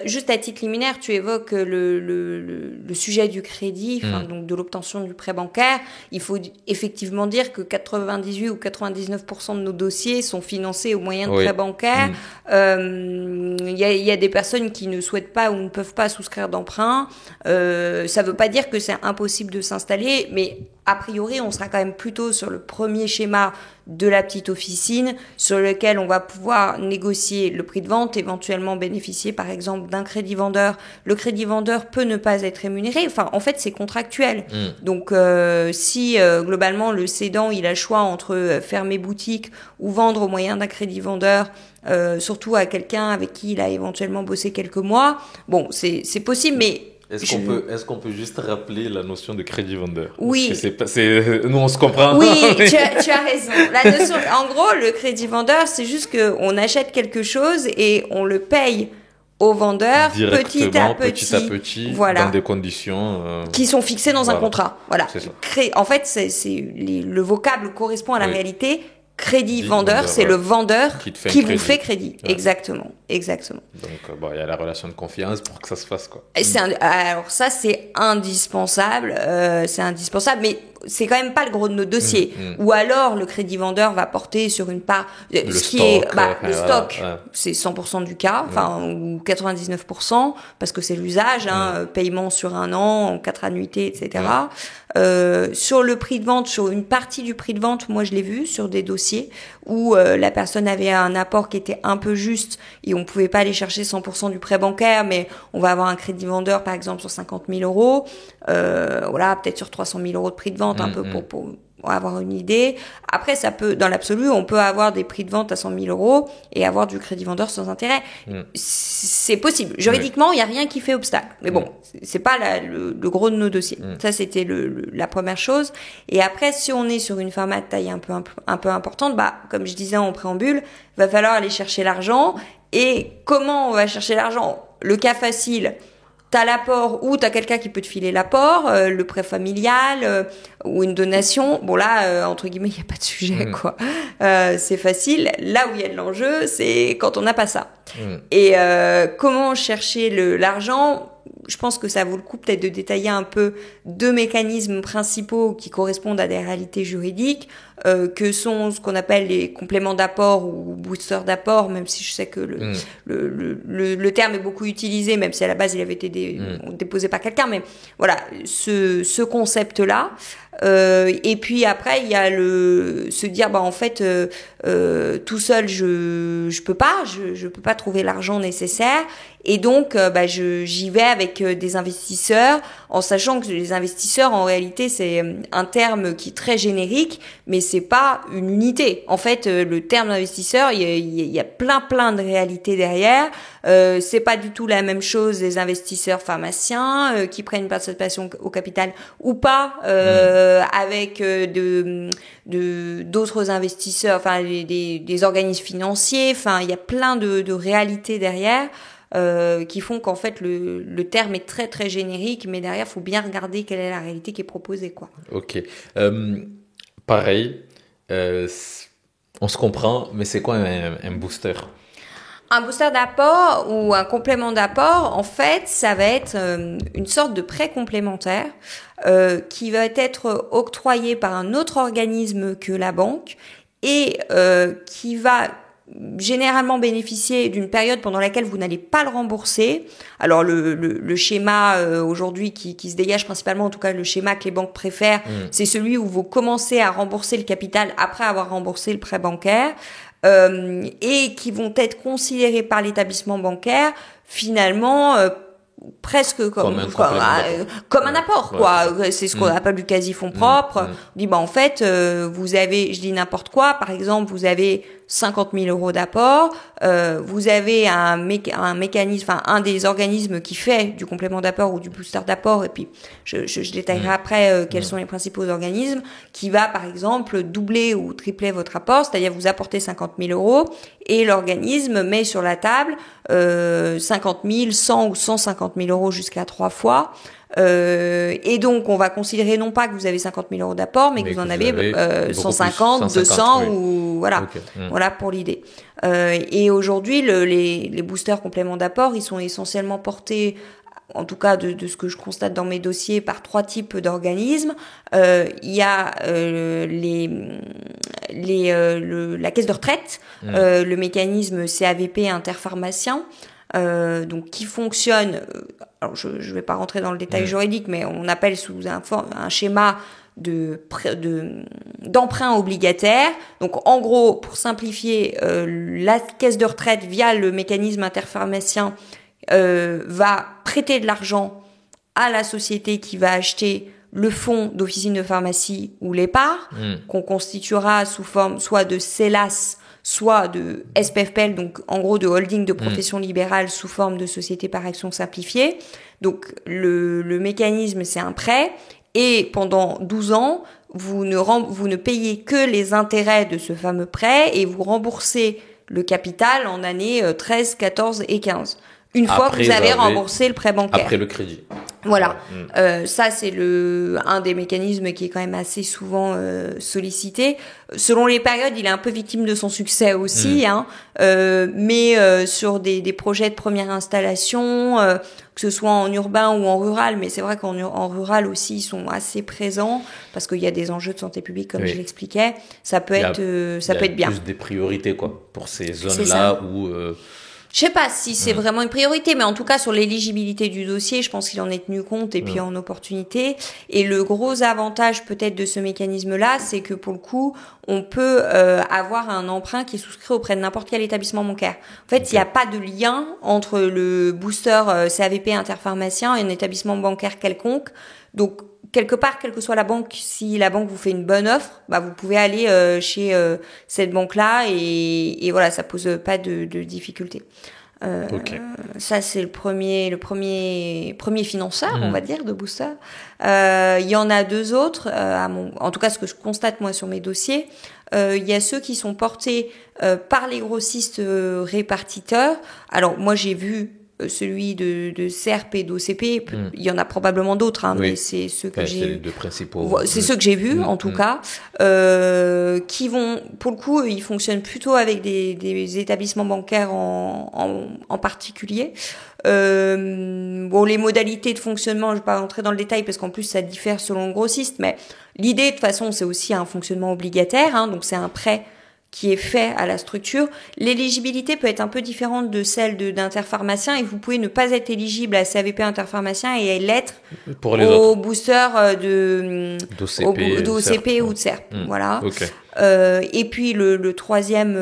Juste à titre liminaire, tu évoques le sujet du crédit, donc de l'obtention du prêt bancaire. Il faut effectivement dire que 98 ou 99% de nos dossiers sont financés au moyen de prêts bancaires. Il y a des personnes qui ne souhaitent pas ou ne peuvent pas souscrire d'emprunt. Ça veut pas dire que c'est impossible de s'installer, mais a priori, on sera quand même plutôt sur le premier schéma de la petite officine, sur lequel on va pouvoir négocier le prix de vente, éventuellement bénéficier par exemple d'un crédit vendeur. Le crédit vendeur peut ne pas être rémunéré, enfin en fait c'est contractuel. Donc si globalement le cédant il a le choix entre fermer boutique ou vendre au moyen d'un crédit vendeur, surtout à quelqu'un avec qui il a éventuellement bossé quelques mois, bon c'est possible, mais Est-ce qu'on peut juste rappeler la notion de crédit vendeur ? Oui. Nous, on se comprend. Oui, tu as raison. La notion, en gros, le crédit vendeur, c'est juste qu'on achète quelque chose et on le paye au vendeur petit à petit, voilà, dans des conditions qui sont fixées dans un contrat. Voilà. C'est ça. En fait, le vocable correspond à la réalité. Crédit vendeur, c'est le vendeur qui vous fait crédit. Ouais. Exactement. Donc, il y a la relation de confiance pour que ça se fasse, quoi. Alors ça, c'est indispensable. Mais c'est quand même pas le gros de nos dossiers. Ou alors, le crédit vendeur va porter sur une part, le stock, c'est 100% du cas, ou 99%, parce que c'est l'usage, paiement sur 1 an, en 4 annuités, etc. Sur le prix de vente, sur une partie du prix de vente, moi je l'ai vu sur des dossiers où la personne avait un apport qui était un peu juste et on pouvait pas aller chercher 100% du prêt bancaire, mais on va avoir un crédit vendeur par exemple sur 50 000 euros, peut-être sur 300 000 euros de prix de vente, un peu pour avoir une idée. Après, ça peut, dans l'absolu, on peut avoir des prix de vente à 100 000 euros et avoir du crédit vendeur sans intérêt. C'est possible. Juridiquement, il y a rien qui fait obstacle. Mais bon, c'est pas le gros de nos dossiers. Ça, c'était la première chose. Et après, si on est sur une pharma de taille un peu importante, comme je disais en préambule, va falloir aller chercher l'argent. Et comment on va chercher l'argent? Le cas facile, t'as l'apport ou t'as quelqu'un qui peut te filer l'apport, le prêt familial ou une donation. Bon là, entre guillemets, il y a pas de sujet quoi. C'est facile. Là où il y a de l'enjeu, c'est quand on n'a pas ça. Et comment chercher l'argent? Je pense que ça vaut le coup peut-être de détailler un peu deux mécanismes principaux qui correspondent à des réalités juridiques, que sont ce qu'on appelle les compléments d'apport ou boosters d'apport, même si je sais que le terme est beaucoup utilisé, même si à la base il avait été déposé par quelqu'un, mais voilà, ce concept-là. Et puis après il y a se dire en fait tout seul je peux pas trouver l'argent nécessaire, et donc j'y vais avec des investisseurs, en sachant que les investisseurs en réalité c'est un terme qui est très générique, mais c'est pas une unité. En fait, le terme d'investisseur, il y a plein de réalités derrière. C'est pas du tout la même chose des investisseurs pharmaciens qui prennent une participation au capital ou pas, avec d'autres investisseurs, enfin des organismes financiers. Enfin, il y a plein de réalités derrière. Qui font qu'en fait le terme est très très générique, mais derrière faut bien regarder quelle est la réalité qui est proposée quoi. Ok, pareil, on se comprend, mais c'est quoi un booster? Un booster d'apport ou un complément d'apport, en fait, ça va être une sorte de prêt complémentaire qui va être octroyé par un autre organisme que la banque et qui va généralement bénéficier d'une période pendant laquelle vous n'allez pas le rembourser. Alors le schéma aujourd'hui qui se dégage principalement, en tout cas le schéma que les banques préfèrent, c'est celui où vous commencez à rembourser le capital après avoir remboursé le prêt bancaire, et qui vont être considérés par l'établissement bancaire finalement presque comme un apport quoi. C'est ce qu'on appelle du quasi-fonds propre. On dit en fait vous avez, je dis n'importe quoi, par exemple vous avez 50 000 euros d'apport, vous avez un mécanisme, enfin un des organismes qui fait du complément d'apport ou du booster d'apport, et puis je détaillerai après quels sont les principaux organismes, qui va par exemple doubler ou tripler votre apport, c'est-à-dire vous apportez 50 000 euros et l'organisme met sur la table 50 000, 100 ou 150 000 euros jusqu'à 3 fois. Et donc on va considérer non pas que vous avez 50 000 euros d'apport, mais que vous en avez 150, 200 oui. Ou voilà. Okay. Voilà pour l'idée. Et aujourd'hui les boosters compléments d'apport, ils sont essentiellement portés, en tout cas de ce que je constate dans mes dossiers, par trois types d'organismes. Il y a la caisse de retraite, le mécanisme CAVP interpharmacien, donc qui fonctionne, alors je vais pas rentrer dans le détail juridique, mais on appelle sous un schéma d'emprunt obligataire. Donc en gros, pour simplifier, la caisse de retraite via le mécanisme interpharmacien va prêter de l'argent à la société qui va acheter le fonds d'officine de pharmacie ou les parts, qu'on constituera sous forme soit de CELAS, soit de SPFPL, donc en gros de holding de profession libérale sous forme de société par action simplifiée. Donc le mécanisme, c'est un prêt, et pendant 12 ans, vous ne payez que les intérêts de ce fameux prêt, et vous remboursez le capital en années 13, 14 et 15. Une fois que vous avez remboursé le prêt bancaire. Après le crédit. Voilà. Ça, c'est un des mécanismes qui est quand même assez souvent sollicité. Selon les périodes, il est un peu victime de son succès aussi, mais sur des projets de première installation, que ce soit en urbain ou en rural, mais c'est vrai qu'en rural aussi, ils sont assez présents parce qu'il y a des enjeux de santé publique, comme je l'expliquais. Ça peut être bien. Il y a plus des priorités, quoi, pour ces zones-là où... Je sais pas si c'est vraiment une priorité, mais en tout cas sur l'éligibilité du dossier, je pense qu'il en est tenu compte, et puis en opportunité. Et le gros avantage peut-être de ce mécanisme-là, c'est que pour le coup, on peut avoir un emprunt qui est souscrit auprès de n'importe quel établissement bancaire. En fait, il n'y a pas de lien entre le booster CAVP interpharmacien et un établissement bancaire quelconque. Donc quelque part, quelle que soit la banque, si la banque vous fait une bonne offre, bah vous pouvez aller chez cette banque-là et voilà, ça pose pas de difficultés. Ok. Ça c'est le premier financeur, on va dire, de booster. Il y en a deux autres, en tout cas ce que je constate moi sur mes dossiers. Il y a ceux qui sont portés par les grossistes répartiteurs. Alors moi j'ai vu celui de SERP et d'OCP, il y en a probablement d'autres, hein, Oui. mais c'est ceux que j'ai. C'est les deux principaux. C'est ceux que j'ai vus, en tout cas, qui vont, pour le coup, ils fonctionnent plutôt avec des établissements bancaires en particulier. Bon, les modalités de fonctionnement, je vais pas rentrer dans le détail parce qu'en plus ça diffère selon le grossiste, mais l'idée de toute façon c'est aussi un fonctionnement obligataire, hein, donc c'est un prêt qui est fait à la structure. L'éligibilité peut être un peu différente de celle d'interpharmacien et vous pouvez ne pas être éligible à CAVP interpharmacien et l'être au booster d'OCP ou de SERP. Voilà. Okay. Et puis le troisième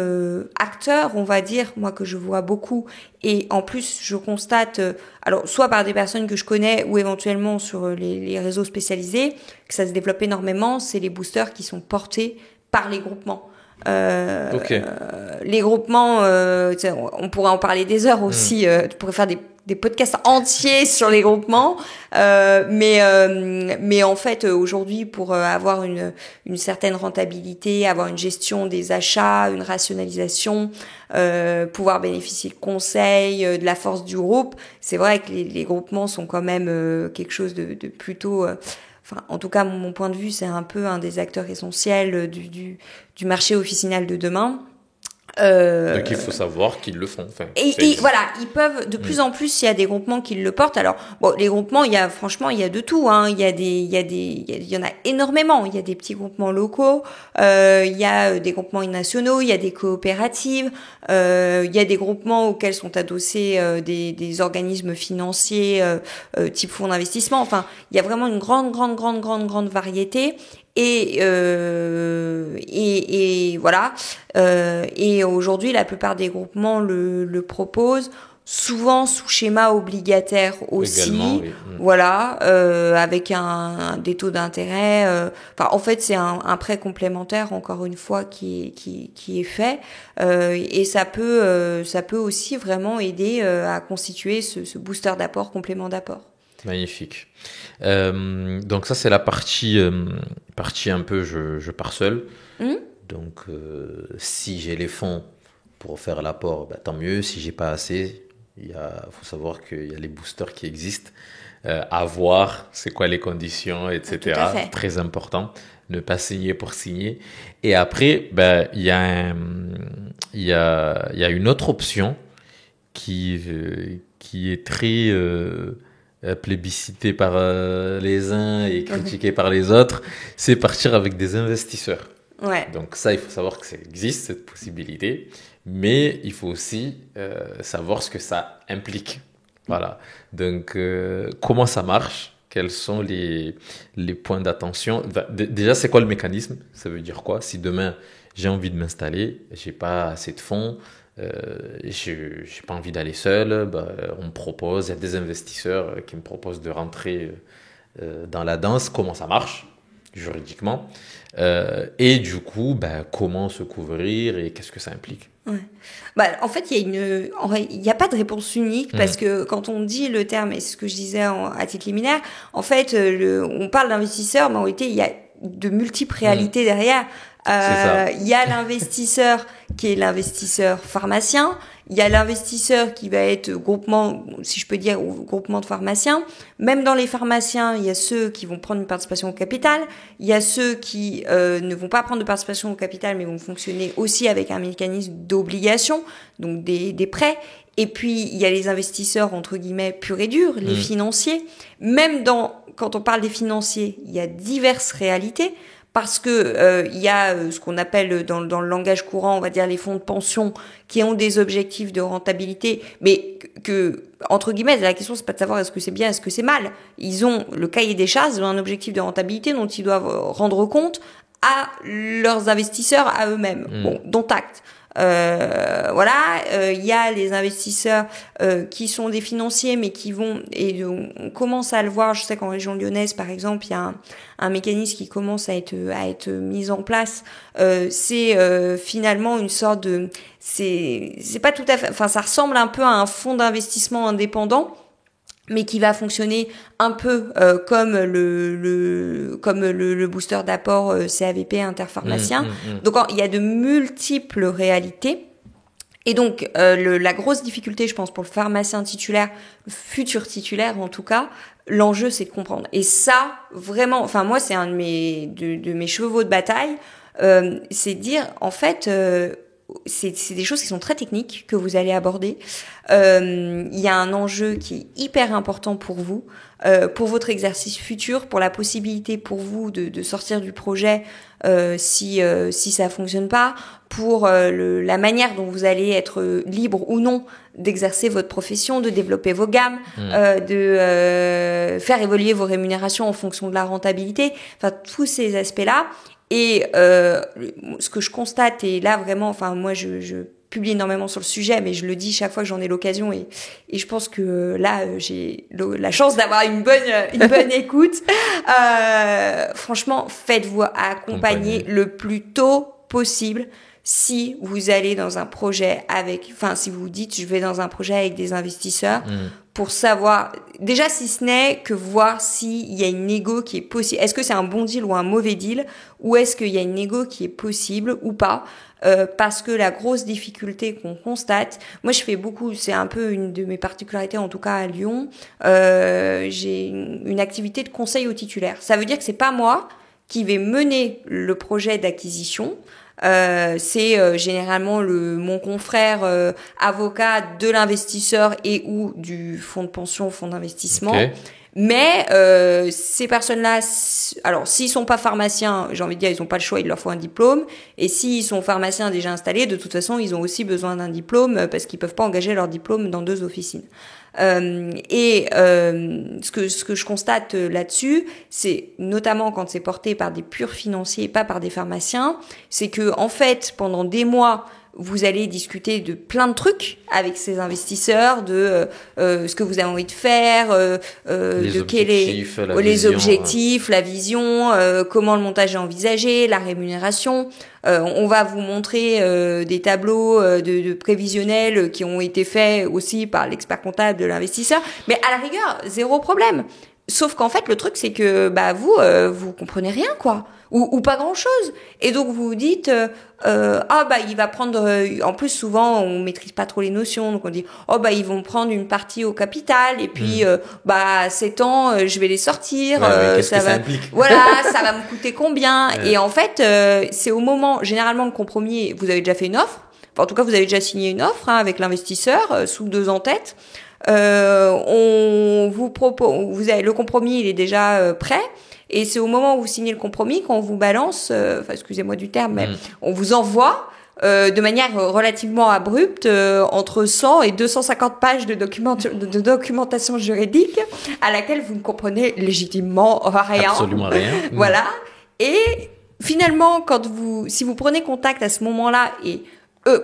acteur, on va dire, moi que je vois beaucoup, et en plus je constate, alors soit par des personnes que je connais ou éventuellement sur les réseaux spécialisés, que ça se développe énormément, c'est les boosters qui sont portés par les groupements. Les groupements, on pourrait en parler des heures aussi. Tu pourrais faire des podcasts entiers sur les groupements, mais en fait aujourd'hui pour avoir une certaine rentabilité, avoir une gestion des achats, une rationalisation, pouvoir bénéficier de conseils, de la force du groupe, c'est vrai que les groupements sont quand même quelque chose de plutôt enfin, en tout cas, mon point de vue, c'est un peu un des acteurs essentiels du marché officinal de demain. Donc il faut savoir qu'ils le font. Enfin, et voilà, ils peuvent de plus en plus, il y a des groupements qui le portent. Alors bon, les groupements, il y a de tout, hein. Il y en a énormément. Il y a des petits groupements locaux, il y a des groupements nationaux, il y a des coopératives, il y a des groupements auxquels sont adossés des organismes financiers type fonds d'investissement. Enfin, il y a vraiment une grande variété. Et voilà. Et aujourd'hui, la plupart des groupements le proposent, souvent sous schéma obligataire aussi. Également, oui. Voilà, avec des taux d'intérêt. Enfin, en fait, c'est un prêt complémentaire, encore une fois, qui est fait. Et ça peut aussi vraiment aider à constituer ce booster d'apport, complément d'apport. Magnifique. Donc ça c'est la partie un peu je pars seul. Donc si j'ai les fonds pour faire l'apport, bah, tant mieux. Si j'ai pas assez, faut savoir qu'il y a les boosters qui existent. À voir, c'est quoi les conditions, etc. Tout à fait. Très important. Ne pas signer pour signer. Et après, bah, il y a une autre option qui est très plébiscité par les uns et critiqué par les autres, c'est partir avec des investisseurs. Ouais. Donc ça, il faut savoir que ça existe, cette possibilité, mais il faut aussi savoir ce que ça implique. Voilà. Donc, comment ça marche? Quels sont les points d'attention? Déjà, c'est quoi le mécanisme? Ça veut dire quoi? Si demain, j'ai envie de m'installer, j'ai pas assez de fonds, j'ai pas envie d'aller seul, on me propose, il y a des investisseurs qui me proposent de rentrer dans la danse. Comment ça marche juridiquement, et du coup comment se couvrir et qu'est-ce que ça implique? Ouais. En fait, il y a pas de réponse unique parce que quand on dit le terme, et c'est ce que je disais à titre liminaire, en fait, on parle d'investisseur, mais en réalité, il y a de multiples réalités derrière. Il y a l'investisseur qui est l'investisseur pharmacien. Il y a l'investisseur qui va être groupement, si je peux dire, groupement de pharmaciens. Même dans les pharmaciens, il y a ceux qui vont prendre une participation au capital. Il y a ceux qui ne vont pas prendre de participation au capital, mais vont fonctionner aussi avec un mécanisme d'obligation, donc des prêts. Et puis, il y a les investisseurs, entre guillemets, purs et durs, les financiers. Même quand on parle des financiers, il y a diverses réalités. Parce que il y a ce qu'on appelle dans le langage courant, on va dire les fonds de pension qui ont des objectifs de rentabilité, mais que entre guillemets la question c'est pas de savoir est-ce que c'est bien, est-ce que c'est mal. Ils ont le cahier des charges, ils ont un objectif de rentabilité dont ils doivent rendre compte à leurs investisseurs, à eux-mêmes. Bon, dont acte. Il y a les investisseurs qui sont des financiers, mais qui vont, et on commence à le voir. Je sais qu'en région lyonnaise, par exemple, il y a un mécanisme qui commence à être mis en place. C'est finalement une sorte de, c'est pas tout à fait, enfin ça ressemble un peu à un fonds d'investissement indépendant, mais qui va fonctionner un peu comme le booster d'apport CAVP interpharmacien. Donc il y a de multiples réalités. Et donc la grosse difficulté, je pense, pour le pharmacien titulaire, le futur titulaire en tout cas, l'enjeu c'est de comprendre. Et ça, vraiment, enfin moi c'est un de mes chevaux de bataille, c'est de dire en fait c'est des choses qui sont très techniques que vous allez aborder. Il y a un enjeu qui est hyper important pour vous, pour votre exercice futur, pour la possibilité pour vous de sortir du projet si ça fonctionne pas, pour la manière dont vous allez être libre ou non d'exercer votre profession, de développer vos gammes, de faire évoluer vos rémunérations en fonction de la rentabilité, enfin tous ces aspects-là. Et ce que je constate, et là vraiment, enfin moi je publie énormément sur le sujet, mais je le dis chaque fois que j'en ai l'occasion, et je pense que là j'ai la chance d'avoir une bonne écoute. Franchement, faites-vous accompagner le plus tôt possible. Si vous allez dans un projet si vous dites je vais dans un projet avec des investisseurs, pour savoir, déjà si ce n'est que voir s'il y a une négo qui est possible. Est-ce que c'est un bon deal ou un mauvais deal, ou est-ce qu'il y a une négo qui est possible ou pas, parce que la grosse difficulté qu'on constate, moi je fais beaucoup, c'est un peu une de mes particularités en tout cas à Lyon, j'ai une activité de conseil aux titulaires. Ça veut dire que c'est pas moi qui vais mener le projet d'acquisition. C'est généralement mon confrère avocat de l'investisseur et ou du fonds de pension, fonds d'investissement. Okay. Mais ces personnes-là, alors s'ils sont pas pharmaciens, j'ai envie de dire, ils ont pas le choix, il leur faut un diplôme. Et s'ils sont pharmaciens déjà installés, de toute façon, ils ont aussi besoin d'un diplôme parce qu'ils peuvent pas engager leur diplôme dans 2 officines. Ce que je constate là-dessus, c'est notamment quand c'est porté par des purs financiers et pas par des pharmaciens, c'est que en fait pendant des mois vous allez discuter de plein de trucs avec ces investisseurs, de ce que vous avez envie de faire, les objectifs, la vision, comment le montage est envisagé, la rémunération. On va vous montrer des tableaux de prévisionnels qui ont été faits aussi par l'expert comptable de l'investisseur. Mais à la rigueur, zéro problème. Sauf qu'en fait, le truc, c'est que vous comprenez rien, quoi, ou pas grand-chose. Et donc vous vous dites il va prendre. En plus, souvent, on maîtrise pas trop les notions, donc on dit ils vont prendre une partie au capital et puis 7 ans, je vais les sortir. Ça implique. Voilà, ça va me coûter combien. Et en fait, c'est au moment, généralement, le compromis. Vous avez déjà fait une offre. Enfin, en tout cas, vous avez déjà signé une offre avec l'investisseur sous 2 ans en tête. On vous propose, le compromis, il est déjà prêt, et c'est au moment où vous signez le compromis qu'on vous balance, excusez-moi du terme, mais on vous envoie de manière relativement abrupte entre 100 et 250 pages de documentation juridique à laquelle vous ne comprenez légitimement rien. Absolument rien. Voilà. Et finalement, si vous prenez contact à ce moment-là, et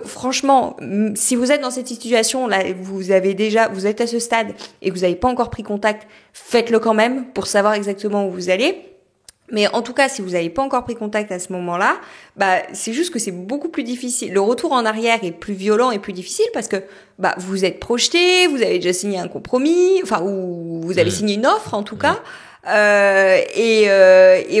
franchement, si vous êtes dans cette situation là, vous êtes à ce stade et que vous n'avez pas encore pris contact, faites-le quand même pour savoir exactement où vous allez. Mais en tout cas, si vous n'avez pas encore pris contact à ce moment-là, c'est juste que c'est beaucoup plus difficile. Le retour en arrière est plus violent et plus difficile parce que vous êtes projeté, vous avez déjà signé un compromis, ou vous avez signé une offre en tout cas. Et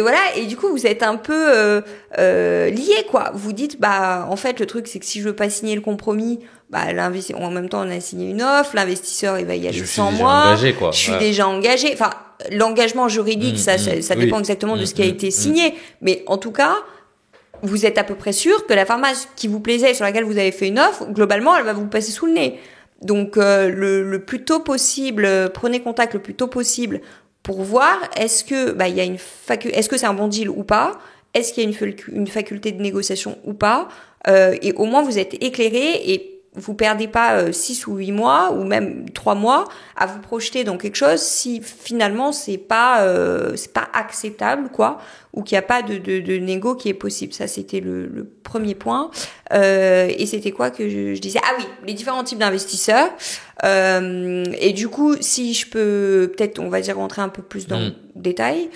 voilà, et du coup vous êtes un peu liés, quoi. Vous dites en fait le truc c'est que si je veux pas signer le compromis, en même temps on a signé une offre, l'investisseur il va y aller sans moi, je suis déjà engagé. Enfin, l'engagement juridique ça dépend exactement de ce qui a été signé, mais en tout cas vous êtes à peu près sûr que la pharmacie qui vous plaisait, sur laquelle vous avez fait une offre, globalement elle va vous passer sous le nez. Donc le plus tôt possible, prenez contact le plus tôt possible pour voir est-ce que il y a est-ce que c'est un bon deal ou pas, est-ce qu'il y a une faculté de négociation ou pas, et au moins vous êtes éclairé, et vous perdez pas 6 ou 8 mois ou même 3 mois à vous projeter dans quelque chose si finalement c'est pas acceptable quoi, ou qu'il n'y a pas de négo qui est possible. Ça c'était le premier point. Et c'était quoi que je disais? Ah oui, les différents types d'investisseurs. Et du coup, si je peux peut-être, on va dire, rentrer un peu plus dans le détail.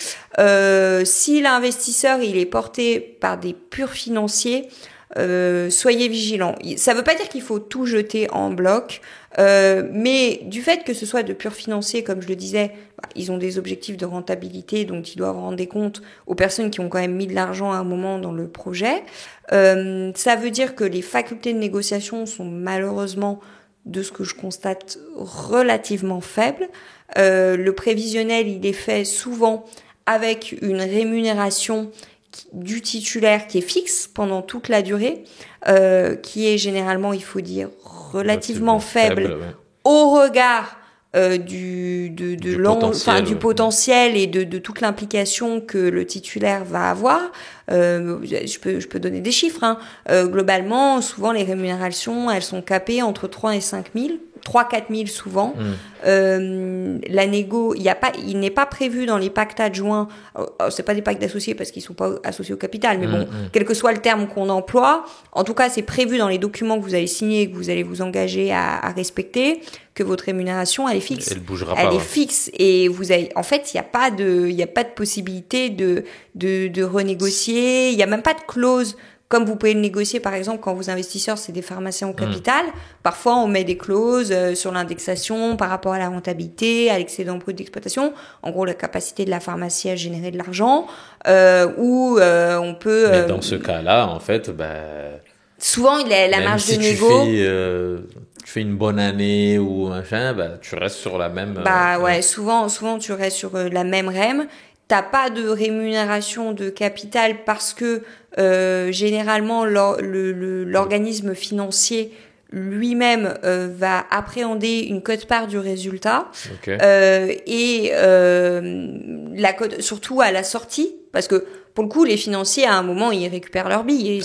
Si l'investisseur il est porté par des purs financiers, soyez vigilants. Ça veut pas dire qu'il faut tout jeter en bloc, mais du fait que ce soit de purs financiers, comme je le disais, ils ont des objectifs de rentabilité, donc ils doivent rendre des comptes aux personnes qui ont quand même mis de l'argent à un moment dans le projet. Ça veut dire que les facultés de négociation sont malheureusement, de ce que je constate, relativement faibles. Le prévisionnel, il est fait souvent avec une rémunération du titulaire qui est fixe pendant toute la durée, qui est généralement, il faut dire, relativement faible au regard du potentiel et de toute l'implication que le titulaire va avoir. Je peux donner des chiffres. Globalement, souvent les rémunérations, elles sont capées entre 3 et 5 000. 3-4 000 souvent. La négo, il n'est pas prévu dans les pactes adjoints. C'est pas des pactes d'associés parce qu'ils sont pas associés au capital, mais bon, quel que soit le terme qu'on emploie, en tout cas, c'est prévu dans les documents que vous allez signer et que vous allez vous engager à respecter, que votre rémunération, elle est fixe. Elle bougera pas. Elle est fixe et vous avez, en fait, il y a pas de possibilité de renégocier. Il y a même pas de clause. Comme vous pouvez le négocier, par exemple, quand vos investisseurs, c'est des pharmaciens au capital. Parfois, on met des clauses sur l'indexation par rapport à la rentabilité, à l'excédent brut d'exploitation. En gros, la capacité de la pharmacie à générer de l'argent. Ou on peut... Mais dans ce cas-là, en fait... souvent, la marge de négo... tu fais une bonne année ou machin, tu restes sur la même... ouais, souvent, tu restes sur la même REM. T'as pas de rémunération de capital parce que généralement l'organisme financier lui-même va appréhender une quote-part du résultat. Et la cote, surtout à la sortie, parce que pour le coup les financiers à un moment ils récupèrent leur billet,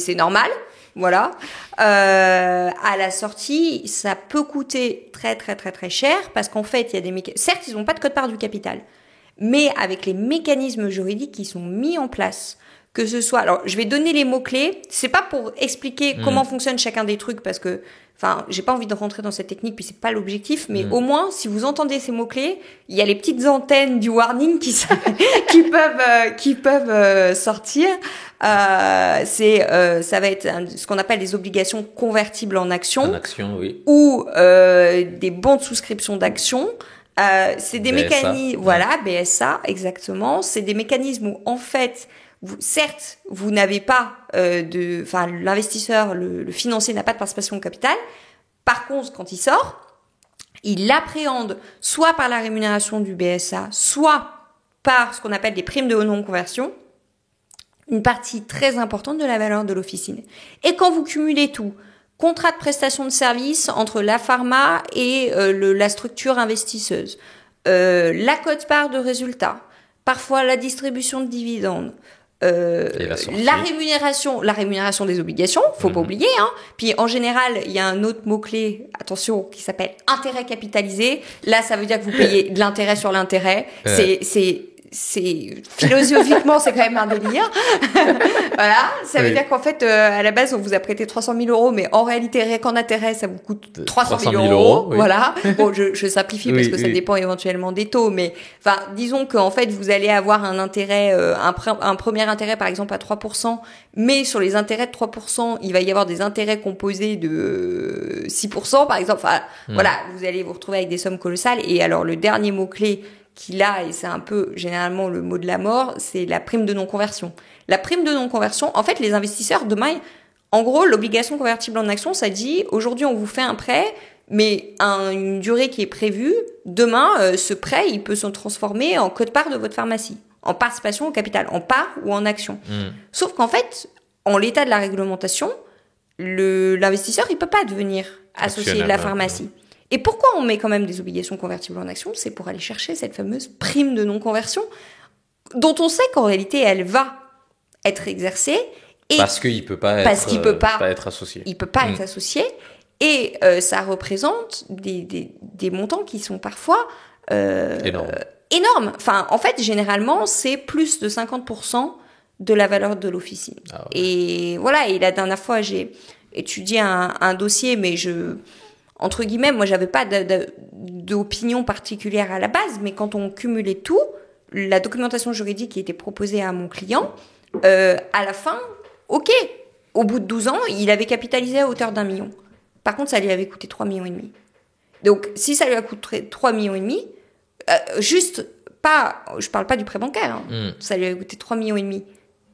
c'est normal. Voilà. À la sortie, ça peut coûter très très très très cher parce qu'en fait il y a des certes ils n'ont pas de quote-part du capital. Mais avec les mécanismes juridiques qui sont mis en place, que ce soit... Alors, je vais donner les mots-clés. C'est pas pour expliquer comment fonctionne chacun des trucs, parce que... Enfin, j'ai pas envie de rentrer dans cette technique, puis c'est pas l'objectif, mais au moins, si vous entendez ces mots-clés, il y a les petites antennes du warning qui peuvent sortir. Ça va être ce qu'on appelle des obligations convertibles en actions. En actions, oui. Ou des bons de souscription d'actions. C'est des mécanismes, voilà, BSA, exactement. C'est des mécanismes où, en fait, vous n'avez pas l'investisseur, le financier n'a pas de participation au capital. Par contre, quand il sort, il l'appréhende soit par la rémunération du BSA, soit par ce qu'on appelle des primes de non-conversion, une partie très importante de la valeur de l'officine. Et quand vous cumulez tout, contrat de prestation de service entre la pharma et la structure investisseuse, la quote-part de résultats, parfois la distribution de dividendes, la rémunération des obligations, faut pas oublier. Puis en général, il y a un autre mot-clé, attention, qui s'appelle intérêt capitalisé. Là, ça veut dire que vous payez de l'intérêt sur l'intérêt. C'est philosophiquement c'est quand même un délire. Voilà, ça veut dire qu'en fait à la base on vous a prêté 300 000 euros, mais en réalité rien qu'en intérêt ça vous coûte 300 000 euros. Oui. Voilà. Bon, je simplifie parce que ça dépend éventuellement des taux, mais enfin disons qu'en fait vous allez avoir un intérêt, un premier intérêt par exemple à 3%, mais sur les intérêts de 3%, il va y avoir des intérêts composés de 6% par exemple. Enfin, voilà, vous allez vous retrouver avec des sommes colossales. Et alors le dernier mot clé qu'il a, et c'est un peu généralement le mot de la mort, c'est la prime de non-conversion. La prime de non-conversion, en fait, les investisseurs, demain, en gros, l'obligation convertible en action, ça dit, aujourd'hui, on vous fait un prêt, mais une durée qui est prévue, demain, ce prêt, il peut se transformer en quote-part de votre pharmacie, en participation au capital, en part ou en action. Sauf qu'en fait, en l'état de la réglementation, l'investisseur, il peut pas devenir associé de la pharmacie. Et pourquoi on met quand même des obligations convertibles en actions? C'est pour aller chercher cette fameuse prime de non-conversion dont on sait qu'en réalité, elle va être exercée. Et parce qu'il peut pas être associé. Il peut pas être associé. Et ça représente des montants qui sont parfois énormes. Enfin, en fait, généralement, c'est plus de 50% de la valeur de l'officine. Ah ouais. Et voilà, et la dernière fois, j'ai étudié un dossier, mais entre guillemets, moi, j'avais pas d'opinion particulière à la base, mais quand on cumulait tout, la documentation juridique qui était proposée à mon client, à la fin, ok, au bout de 12 ans, il avait capitalisé à hauteur d'1 million. Par contre, ça lui avait coûté 3,5 millions. Donc, si ça lui a coûté 3,5 millions, je parle pas du prêt bancaire, ça lui a coûté 3,5 millions.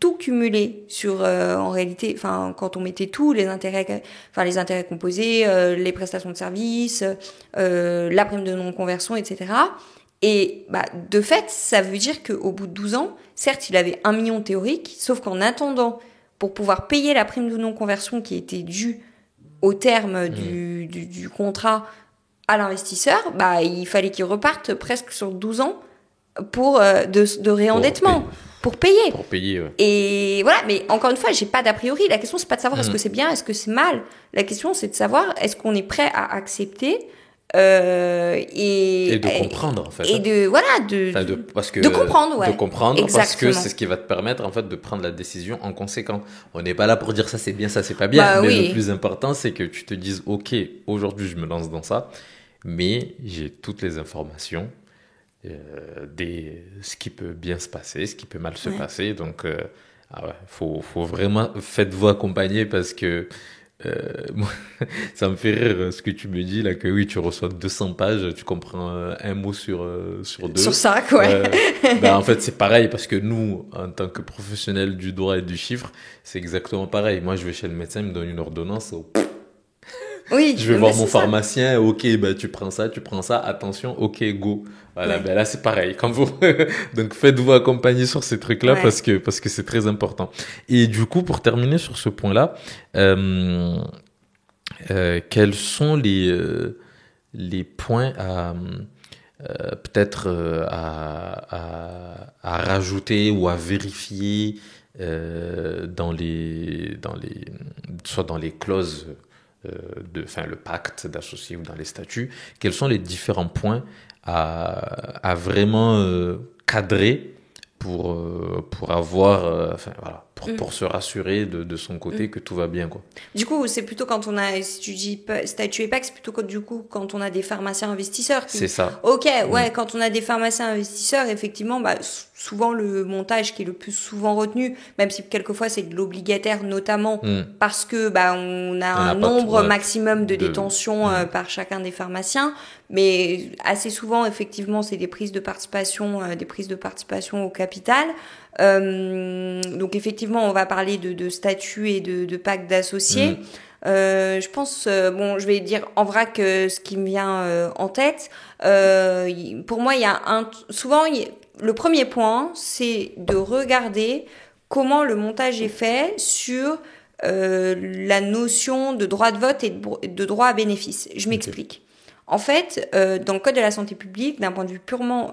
Tout cumulé sur, en réalité, enfin, quand on mettait tout, les intérêts composés, les prestations de services, la prime de non-conversion, etc. Et de fait, ça veut dire qu'au bout de 12 ans, certes, il avait 1 million théorique, sauf qu'en attendant, pour pouvoir payer la prime de non-conversion qui était due au terme du contrat à l'investisseur, il fallait qu'il reparte presque sur 12 ans de réendettement. Pour payer. Pour payer, ouais. Et voilà, mais encore une fois, j'ai pas d'a priori. La question, c'est pas de savoir est-ce que c'est bien, est-ce que c'est mal. La question, c'est de savoir est-ce qu'on est prêt à accepter et de comprendre, en fait. Et de comprendre, ouais. De comprendre, exactement. Parce que c'est ce qui va te permettre, en fait, de prendre la décision en conséquent. On n'est pas là pour dire ça c'est bien, ça c'est pas bien. Mais le plus important, c'est que tu te dises, ok, aujourd'hui, je me lance dans ça, mais j'ai toutes les informations. Ce qui peut bien se passer, ce qui peut mal se passer. Donc, faut vraiment faites-vous accompagner parce que moi, ça me fait rire ce que tu me dis là, que oui, tu reçois 200 pages, tu comprends un mot sur deux. Sur ça, ouais. En fait, c'est pareil parce que nous, en tant que professionnels du droit et du chiffre, c'est exactement pareil. Moi, je vais chez le médecin, il me donne une ordonnance. Oui, je vais voir mon pharmacien, ok, tu prends ça, attention, ok, go. Voilà, là c'est pareil, comme vous. Donc faites-vous accompagner sur ces trucs-là parce que c'est très important. Et du coup, pour terminer sur ce point-là, quels sont les points peut-être à rajouter ou à vérifier soit dans les clauses le pacte d'associé ou dans les statuts, quels sont les différents points à vraiment cadrer pour avoir pour se rassurer de son côté que tout va bien, quoi. Du coup, c'est plutôt quand on a, si tu dis statut EPAC, c'est plutôt quand on a des pharmaciens investisseurs. C'est ça. Ok, quand on a des pharmaciens investisseurs, effectivement, souvent le montage qui est le plus souvent retenu, même si quelquefois c'est de l'obligataire, notamment parce que on a un nombre maximum de détention par chacun des pharmaciens, mais assez souvent, effectivement, c'est des prises de participation au capital. Donc effectivement, on va parler de statut et de pacte d'associés. Je pense, je vais dire en vrac ce qui me vient en tête. Pour moi, il y a le premier point, c'est de regarder comment le montage est fait sur la notion de droit de vote et de droit à bénéfice. Je m'explique. En fait, dans le Code de la santé publique, d'un point de vue purement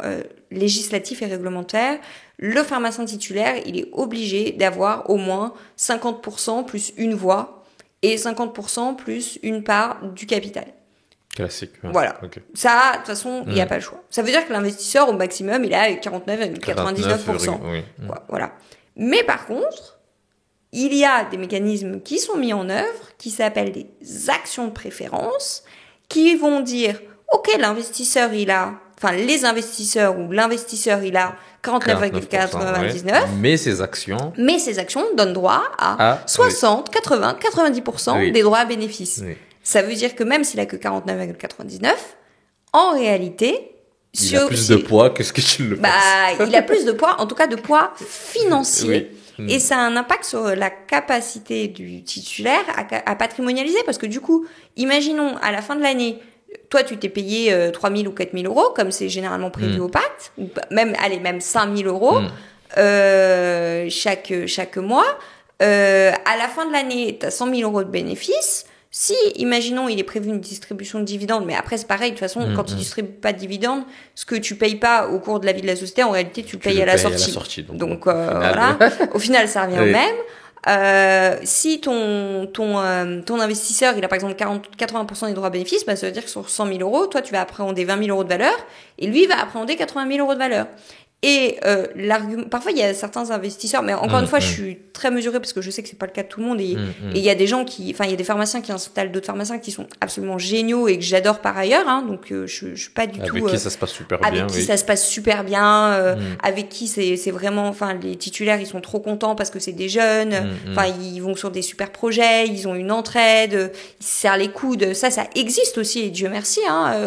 législatif et réglementaire, le pharmacien titulaire, il est obligé d'avoir au moins 50% plus une voix et 50% plus une part du capital. Classique. Ouais. Voilà. Okay. Ça, de toute façon, il n'y a pas le choix. Ça veut dire que l'investisseur, au maximum, il a 49,99%. Oui. Voilà. Mais par contre, il y a des mécanismes qui sont mis en œuvre, qui s'appellent des actions de préférence, qui vont dire, ok, les investisseurs, il a 49,99. Mais ces actions donnent droit à 60, 80, 90% des droits à bénéfice. Oui. Ça veut dire que même s'il a que 49,99, en réalité, il a plus de poids que ce que tu le penses. Il a plus de poids, en tout cas de poids financier. Oui. Et ça a un impact sur la capacité du titulaire à patrimonialiser. Parce que du coup, imaginons à la fin de l'année, toi, tu t'es payé 3 000 ou 4 000 euros, comme c'est généralement prévu au pacte, ou même 5 000 euros chaque mois. À la fin de l'année, tu as 100 000 euros de bénéfices. Si, imaginons, il est prévu une distribution de dividendes, mais après, c'est pareil, de toute façon, quand tu distribues pas de dividendes, ce que tu payes pas au cours de la vie de la société, en réalité, tu le payes à la sortie. Donc, voilà. Au final, ça revient au même. Si ton investisseur, il a par exemple 80% des droits à bénéfice, bah, ça veut dire que sur 100 000 euros, toi, tu vas appréhender 20 000 euros de valeur et lui, il va appréhender 80 000 euros de valeur. Et l'argument, parfois il y a certains investisseurs, mais encore une fois, je suis très mesurée parce que je sais que c'est pas le cas de tout le monde. Et il y a des gens il y a des pharmaciens qui installent d'autres pharmaciens qui sont absolument géniaux et que j'adore par ailleurs. Hein, donc je suis pas du tout. Avec qui ça se passe super bien. Avec qui ça se passe super bien. Avec qui c'est vraiment, les titulaires ils sont trop contents parce que c'est des jeunes. Ils vont sur des super projets, ils ont une entraide, ils se serrent les coudes. Ça existe aussi et Dieu merci.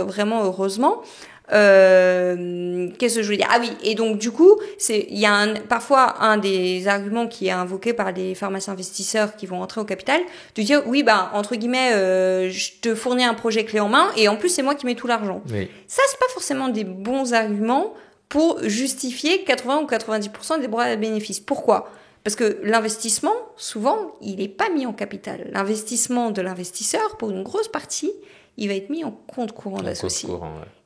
Vraiment heureusement. Qu'est-ce que je voulais dire? Ah oui, et donc du coup, il y a parfois un des arguments qui est invoqué par les pharmaciens investisseurs qui vont entrer au capital, de dire oui, entre guillemets, je te fournis un projet clé en main et en plus c'est moi qui mets tout l'argent. Oui. Ça, c'est pas forcément des bons arguments pour justifier 80 ou 90% des droits à bénéfice. Pourquoi? Parce que l'investissement, souvent, il n'est pas mis en capital. L'investissement de l'investisseur, pour une grosse partie, il va être mis en compte courant d'associé. Ouais.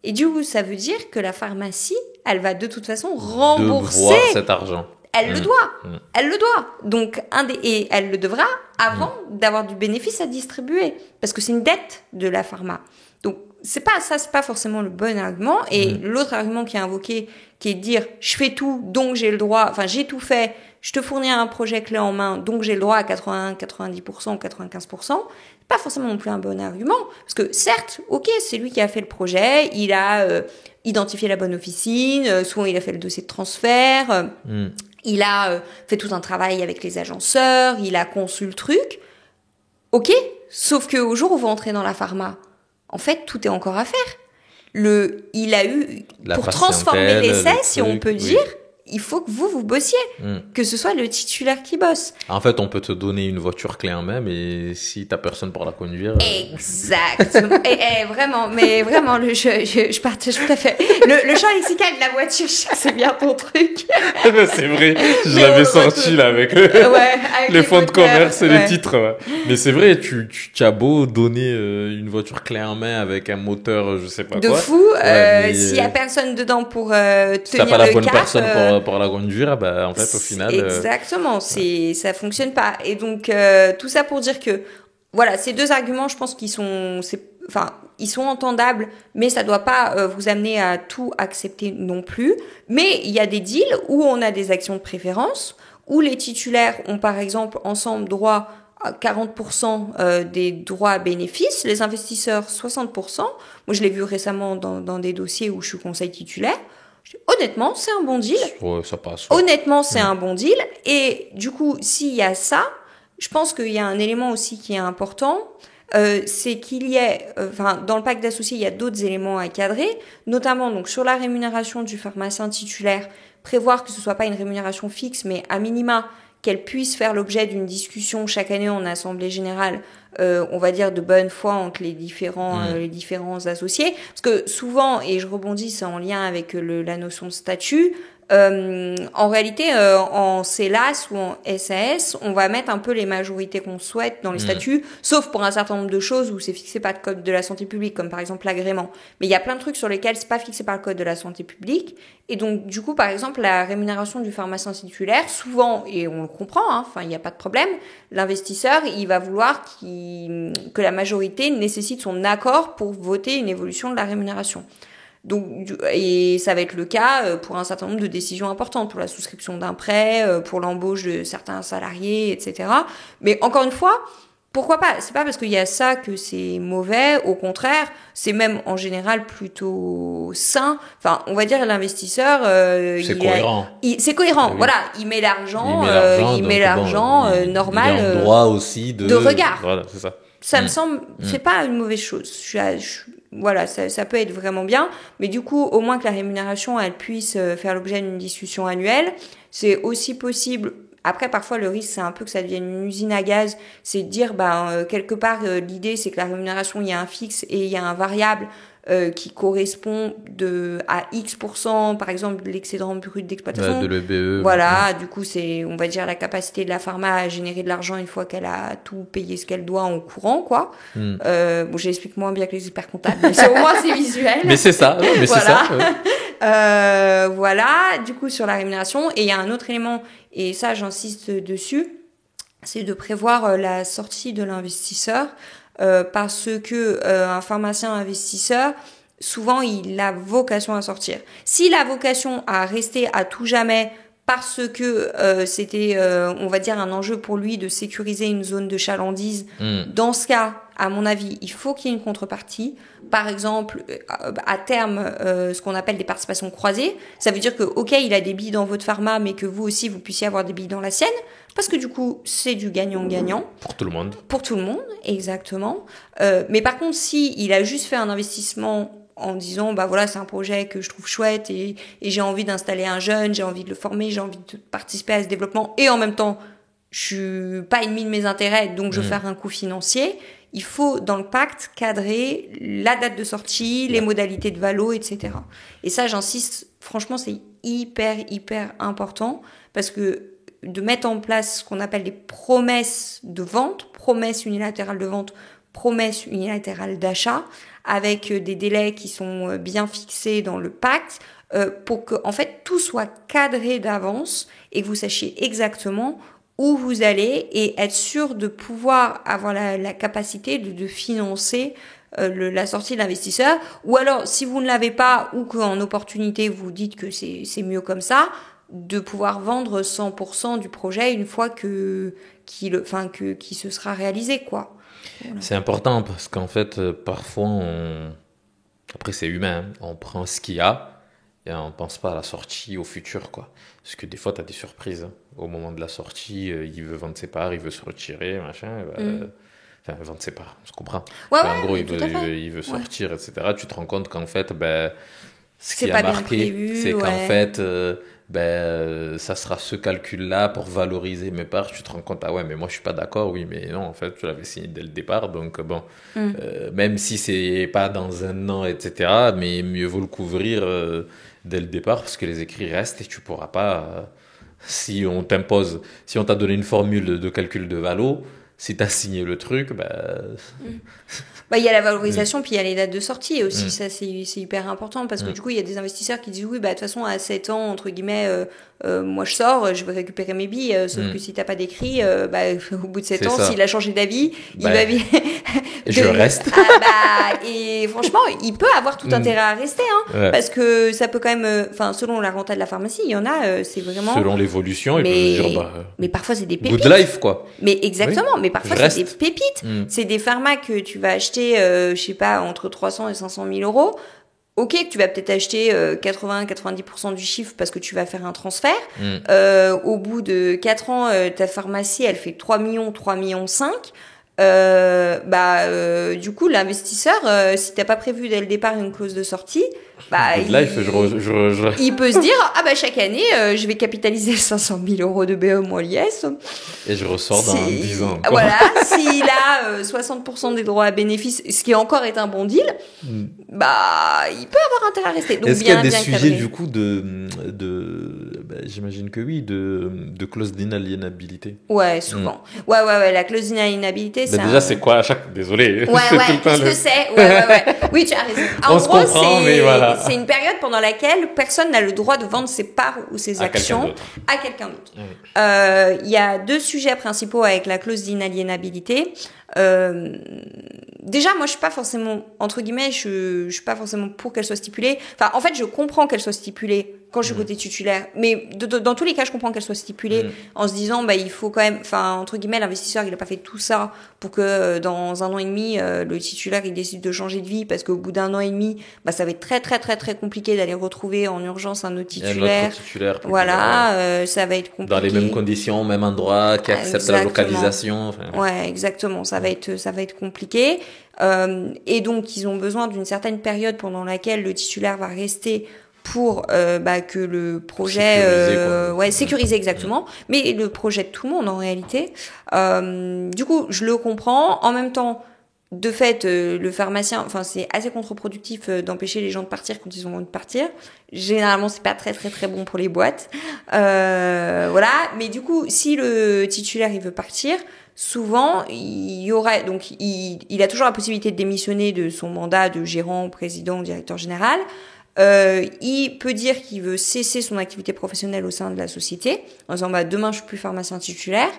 Et du coup, ça veut dire que la pharmacie, elle va de toute façon rembourser cet argent. Elle le doit. Elle le doit. Donc, et elle le devra avant d'avoir du bénéfice à distribuer. Parce que c'est une dette de la pharma. Donc, c'est pas forcément le bon argument. Et l'autre argument qui est invoqué, qui est de dire, je fais tout, donc j'ai le droit, j'ai tout fait, je te fournis un projet clé en main, donc j'ai le droit à 80, 90%, 95%. Pas forcément non plus un bon argument. Parce que certes, ok, c'est lui qui a fait le projet, il a identifié la bonne officine, souvent il a fait le dossier de transfert, il a fait tout un travail avec les agenceurs, il a conçu le truc. Ok, sauf qu'au jour où vous entrez dans la pharma, en fait, tout est encore à faire. Il a eu, pour transformer l'essai, si on peut dire, il faut que vous bossiez, que ce soit le titulaire qui bosse. En fait, on peut te donner une voiture clé en main, mais si t'as personne pour la conduire... Exactement. Vraiment, mais vraiment, je partage tout à fait. Le champ lexical de la voiture, je sais que c'est bien ton truc. C'est vrai, je l'avais sorti là avec les fonds de commerce et les titres. Ouais. Mais c'est vrai, tu as beau donner une voiture clé en main avec un moteur, je sais pas de quoi. De fou, s'il y a personne dedans pour tenir si t'as pas la bonne cap, personne pour la conduire, en fait, au final... Exactement, ça fonctionne pas. Et donc, tout ça pour dire que, voilà, ces deux arguments, je pense qu'ils sont entendables, mais ça doit pas vous amener à tout accepter non plus. Mais il y a des deals où on a des actions de préférence, où les titulaires ont, par exemple, ensemble droit à 40% des droits à bénéfice, les investisseurs 60%. Moi, je l'ai vu récemment dans des dossiers où je suis conseil titulaire. Honnêtement, c'est un bon deal. Ouais, ça passe. Ouais. Honnêtement, c'est un bon deal. Et du coup, s'il y a ça, je pense qu'il y a un élément aussi qui est important, c'est qu'il y ait, dans le pacte d'associés, il y a d'autres éléments à cadrer, notamment donc sur la rémunération du pharmacien titulaire, prévoir que ce soit pas une rémunération fixe, mais à minima qu'elle puisse faire l'objet d'une discussion chaque année en assemblée générale, on va dire de bonne foi entre les différents associés, parce que souvent, et je rebondis, c'est en lien avec la notion de statut, en réalité, en CELAS ou en SAS, on va mettre un peu les majorités qu'on souhaite dans les statuts, sauf pour un certain nombre de choses où c'est fixé par le code de la santé publique, comme par exemple l'agrément. Mais il y a plein de trucs sur lesquels c'est pas fixé par le code de la santé publique. Et donc, du coup, par exemple, la rémunération du pharmacien titulaire, souvent, et on le comprend, il n'y a pas de problème, l'investisseur, il va vouloir que la majorité nécessite son accord pour voter une évolution de la rémunération. Donc, et ça va être le cas pour un certain nombre de décisions importantes, pour la souscription d'un prêt, pour l'embauche de certains salariés, etc. Mais encore une fois, pourquoi pas? C'est pas parce qu'il y a ça que c'est mauvais. Au contraire, c'est même en général plutôt sain. Enfin, on va dire l'investisseur, c'est cohérent. C'est cohérent. Oui. Voilà, il met l'argent, normal. Il a le droit aussi de regard. Voilà, c'est ça. Ça me semble, c'est pas une mauvaise chose. Voilà, ça peut être vraiment bien, mais du coup, au moins que la rémunération, elle puisse faire l'objet d'une discussion annuelle. C'est aussi possible. Après, parfois, le risque, c'est un peu que ça devienne une usine à gaz. C'est de dire, quelque part, l'idée, c'est que la rémunération, il y a un fixe et il y a un variable qui correspond à X%, par exemple, de l'excédent brut d'exploitation. De l'EBE. Voilà, du coup, c'est, on va dire, la capacité de la pharma à générer de l'argent une fois qu'elle a tout payé ce qu'elle doit en courant, quoi. J'explique moins bien que les experts comptables, mais au moins, c'est visuel. Mais c'est ça, mais voilà. C'est ça. Voilà, du coup, sur la rémunération. Et il y a un autre élément, et ça, j'insiste dessus, c'est de prévoir la sortie de l'investisseur parce que un pharmacien investisseur, souvent, il a vocation à sortir. S'il a vocation à rester à tout jamais parce que c'était, on va dire, un enjeu pour lui de sécuriser une zone de chalandise, dans ce cas, à mon avis, il faut qu'il y ait une contrepartie. Par exemple, à terme, ce qu'on appelle des participations croisées. Ça veut dire que, ok, il a des billes dans votre pharma, mais que vous aussi, vous puissiez avoir des billes dans la sienne. Parce que du coup, c'est du gagnant-gagnant. Pour tout le monde. Pour tout le monde, exactement. Mais par contre, si il a juste fait un investissement en disant, bah voilà, c'est un projet que je trouve chouette et j'ai envie d'installer un jeune, j'ai envie de le former, j'ai envie de participer à ce développement et en même temps, je suis pas ennemi de mes intérêts, donc je veux faire un coût financier. Il faut, dans le pacte, cadrer la date de sortie, les modalités de valo, etc. Et ça, j'insiste, franchement, c'est hyper important parce que de mettre en place ce qu'on appelle des promesses de vente, promesses unilatérales de vente, promesses unilatérales d'achat, avec des délais qui sont bien fixés dans le pacte, pour que, en fait, tout soit cadré d'avance et que vous sachiez exactement où vous allez et être sûr de pouvoir avoir la capacité de financer la sortie de l'investisseur. Ou alors, si vous ne l'avez pas ou qu'en opportunité, vous dites que c'est mieux comme ça, de pouvoir vendre 100% du projet une fois qu'il se sera réalisé, quoi. Voilà. C'est important parce qu'en fait, parfois, après c'est humain, hein. On prend ce qu'il y a et on pense pas à la sortie, au futur, quoi. Parce que des fois, tu as des surprises. Hein. Au moment de la sortie, il veut vendre ses parts, il veut se retirer, machin. Enfin, vendre ses parts, on se comprend. Ouais, en gros, il veut sortir, etc. Tu te rends compte qu'en fait, ce qui a marqué, c'est qu'en fait, ça sera ce calcul-là pour valoriser mes parts. Tu te rends compte, ah ouais, mais moi je suis pas d'accord, oui, mais non, en fait, je l'avais signé dès le départ, donc bon, même si c'est pas dans un an, etc., mais mieux vaut le couvrir dès le départ parce que les écrits restent et tu pourras pas, si on t'a donné une formule de calcul de valo, si tu as signé le truc, il y a la valorisation, puis il y a les dates de sortie aussi. Ça, c'est hyper important parce que du coup, il y a des investisseurs qui disent oui, de toute façon, à 7 ans, entre guillemets, moi je sors, je vais récupérer mes billes. Sauf que si t'as pas d'écrit, au bout de 7 ans, s'il a changé d'avis, il va je reste. Et franchement, il peut avoir tout intérêt à rester, parce que ça peut quand même, selon la renta de la pharmacie, il y en a, c'est vraiment. Selon l'évolution, il peut dire, mais parfois c'est des pépites. Good life, quoi. Mais exactement, mais parfois c'est des pépites. C'est des pharmas que tu vas acheter, je sais pas, entre 300 et 500 000 euros. Ok, que tu vas peut-être acheter 80-90% du chiffre parce que tu vas faire un transfert. Au bout de 4 ans, ta pharmacie, elle fait 3 millions, 3 millions 5. Du coup, l'investisseur, si t'as pas prévu dès le départ une clause de sortie, il peut se dire, chaque année, je vais capitaliser 500 000 euros de BE moins l'IS. Et je ressors dans 10 ans. Voilà, s'il a 60% des droits à bénéfice, ce qui encore est un bon deal, il peut avoir intérêt à rester. Donc, est-ce qu'il y a des sujets du coup j'imagine que oui, de clause d'inaliénabilité? Ouais, souvent. Ouais, la clause d'inaliénabilité, c'est déjà, c'est quoi à chaque... Désolé. Qu'est-ce que c'est? Ouais. Oui, tu as raison. En gros, c'est une période pendant laquelle personne n'a le droit de vendre ses parts ou ses actions à quelqu'un d'autre. Il y a 2 sujets principaux avec la clause d'inaliénabilité. Déjà, moi, je suis pas forcément, entre guillemets, je suis pas forcément pour qu'elle soit stipulée. Enfin, en fait, je comprends qu'elle soit stipulée quand je suis côté titulaire. Mais dans tous les cas, je comprends qu'elle soit stipulée en se disant, il faut quand même, entre guillemets, l'investisseur, il a pas fait tout ça pour que dans 1 an et demi, le titulaire, il décide de changer de vie parce qu'au bout d'1 an et demi, ça va être très, très, très, très compliqué d'aller retrouver en urgence un autre titulaire. Voilà, ça va être compliqué. Dans les mêmes conditions, même endroit, qui accepte la localisation. Ouais, exactement. Ça va être compliqué. Et donc, ils ont besoin d'une certaine période pendant laquelle le titulaire va rester pour que le projet sécurisé exactement, mais le projet de tout le monde en réalité. Du coup, je le comprends. En même temps, de fait, le pharmacien, c'est assez contre-productif d'empêcher les gens de partir quand ils ont envie de partir. Généralement, c'est pas très très très bon pour les boîtes. Voilà. Mais du coup, si le titulaire il veut partir, souvent il y aurait donc il a toujours la possibilité de démissionner de son mandat de gérant, président, directeur général. Il peut dire qu'il veut cesser son activité professionnelle au sein de la société en disant demain je suis plus pharmacien titulaire.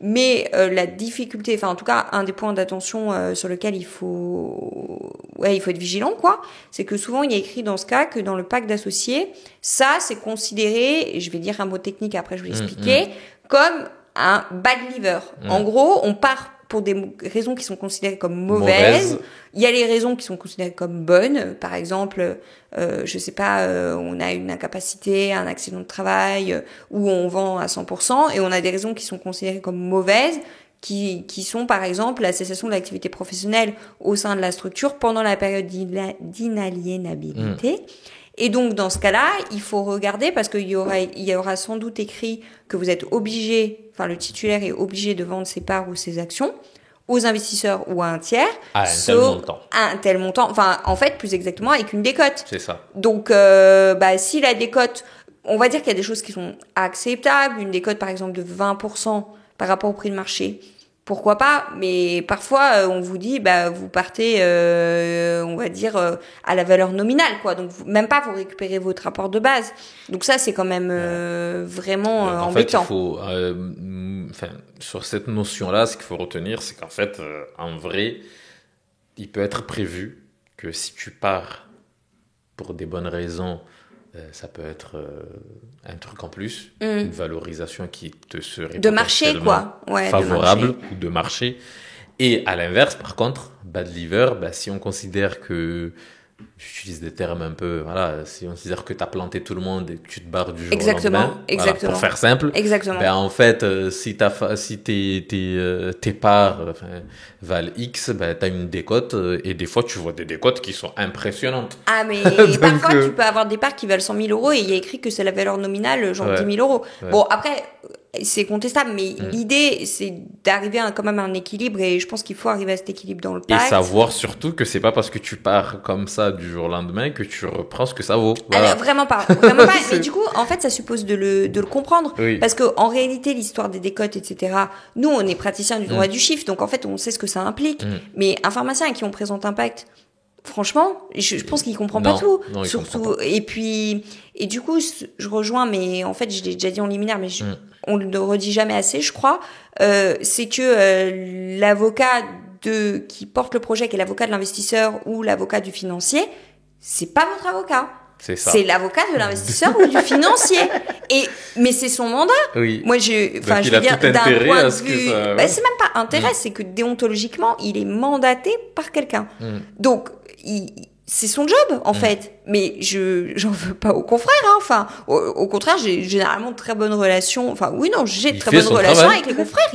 Mais la difficulté, enfin en tout cas un des points d'attention sur lequel il faut être vigilant, quoi, c'est que souvent il y a écrit dans ce cas que dans le pacte d'associés, ça c'est considéré, et je vais dire un mot technique après je vais l'expliquer, comme un bad leaver. En gros, on part pour des raisons qui sont considérées comme mauvaises. Il y a les raisons qui sont considérées comme bonnes. Par exemple, je sais pas, on a une incapacité, un accident de travail, où on vend à 100%, et on a des raisons qui sont considérées comme mauvaises, qui sont par exemple la cessation de l'activité professionnelle au sein de la structure pendant la période d'inaliénabilité. Et donc, dans ce cas-là, il faut regarder parce qu'il y aura sans doute écrit que vous êtes obligé, enfin, le titulaire est obligé de vendre ses parts ou ses actions aux investisseurs ou à un tiers. À un tel montant. À un tel montant. Enfin, en fait, plus exactement, avec une décote. C'est ça. Donc, si la décote, on va dire qu'il y a des choses qui sont acceptables. Une décote, par exemple, de 20% par rapport au prix de marché. Pourquoi pas, mais parfois on vous dit vous partez on va dire à la valeur nominale, quoi, donc même pas vous récupérez votre rapport de base, donc ça c'est quand même vraiment embêtant. En fait, il faut sur cette notion-là, ce qu'il faut retenir, c'est qu'en fait en vrai il peut être prévu que si tu pars pour des bonnes raisons, ça peut être un truc en plus, une valorisation qui te serait de marché, quoi. Ouais, favorable ou de marché. Et à l'inverse, par contre, bad leaver, si on considère que, j'utilise des termes un peu, voilà, si on considère que tu as planté tout le monde et que tu te barres du jour au lendemain, voilà, pour faire simple, en fait, si tes parts valent X, tu as une décote, et des fois tu vois des décotes qui sont impressionnantes. Ah, mais parfois tu peux avoir des parts qui valent 100 000 euros et il y a écrit que c'est la valeur nominale, genre 10 000 euros. Ouais. Bon, après, c'est contestable, mais l'idée, c'est d'arriver quand même à un équilibre, et je pense qu'il faut arriver à cet équilibre dans le pacte. Et savoir surtout que c'est pas parce que tu pars comme ça du jour au lendemain que tu reprends ce que ça vaut. Voilà. Vraiment pas. Mais du coup, en fait, ça suppose de le comprendre. Oui. Parce que, en réalité, l'histoire des décotes, etc., nous, on est praticiens du droit du chiffre, donc en fait, on sait ce que ça implique. Mais un pharmacien à qui on présente un pacte, franchement, je pense qu'il comprend pas tout. Non, surtout. Pas. Et du coup, je rejoins, mais en fait, je l'ai déjà dit en liminaire, mais on ne le redit jamais assez, je crois. C'est que l'avocat qui porte le projet, qui est l'avocat de l'investisseur ou l'avocat du financier, c'est pas votre avocat. C'est ça. C'est l'avocat de l'investisseur ou du financier. Mais c'est son mandat. Oui. Moi, je veux dire, d'un point de vue, c'est même pas intérêt, c'est que déontologiquement, il est mandaté par quelqu'un. Donc, c'est son job, en fait. Mais j'en veux pas aux confrères, hein. Enfin, au contraire, j'ai généralement de très bonnes relations. Enfin, oui, non, j'ai de très bonnes relations avec les confrères.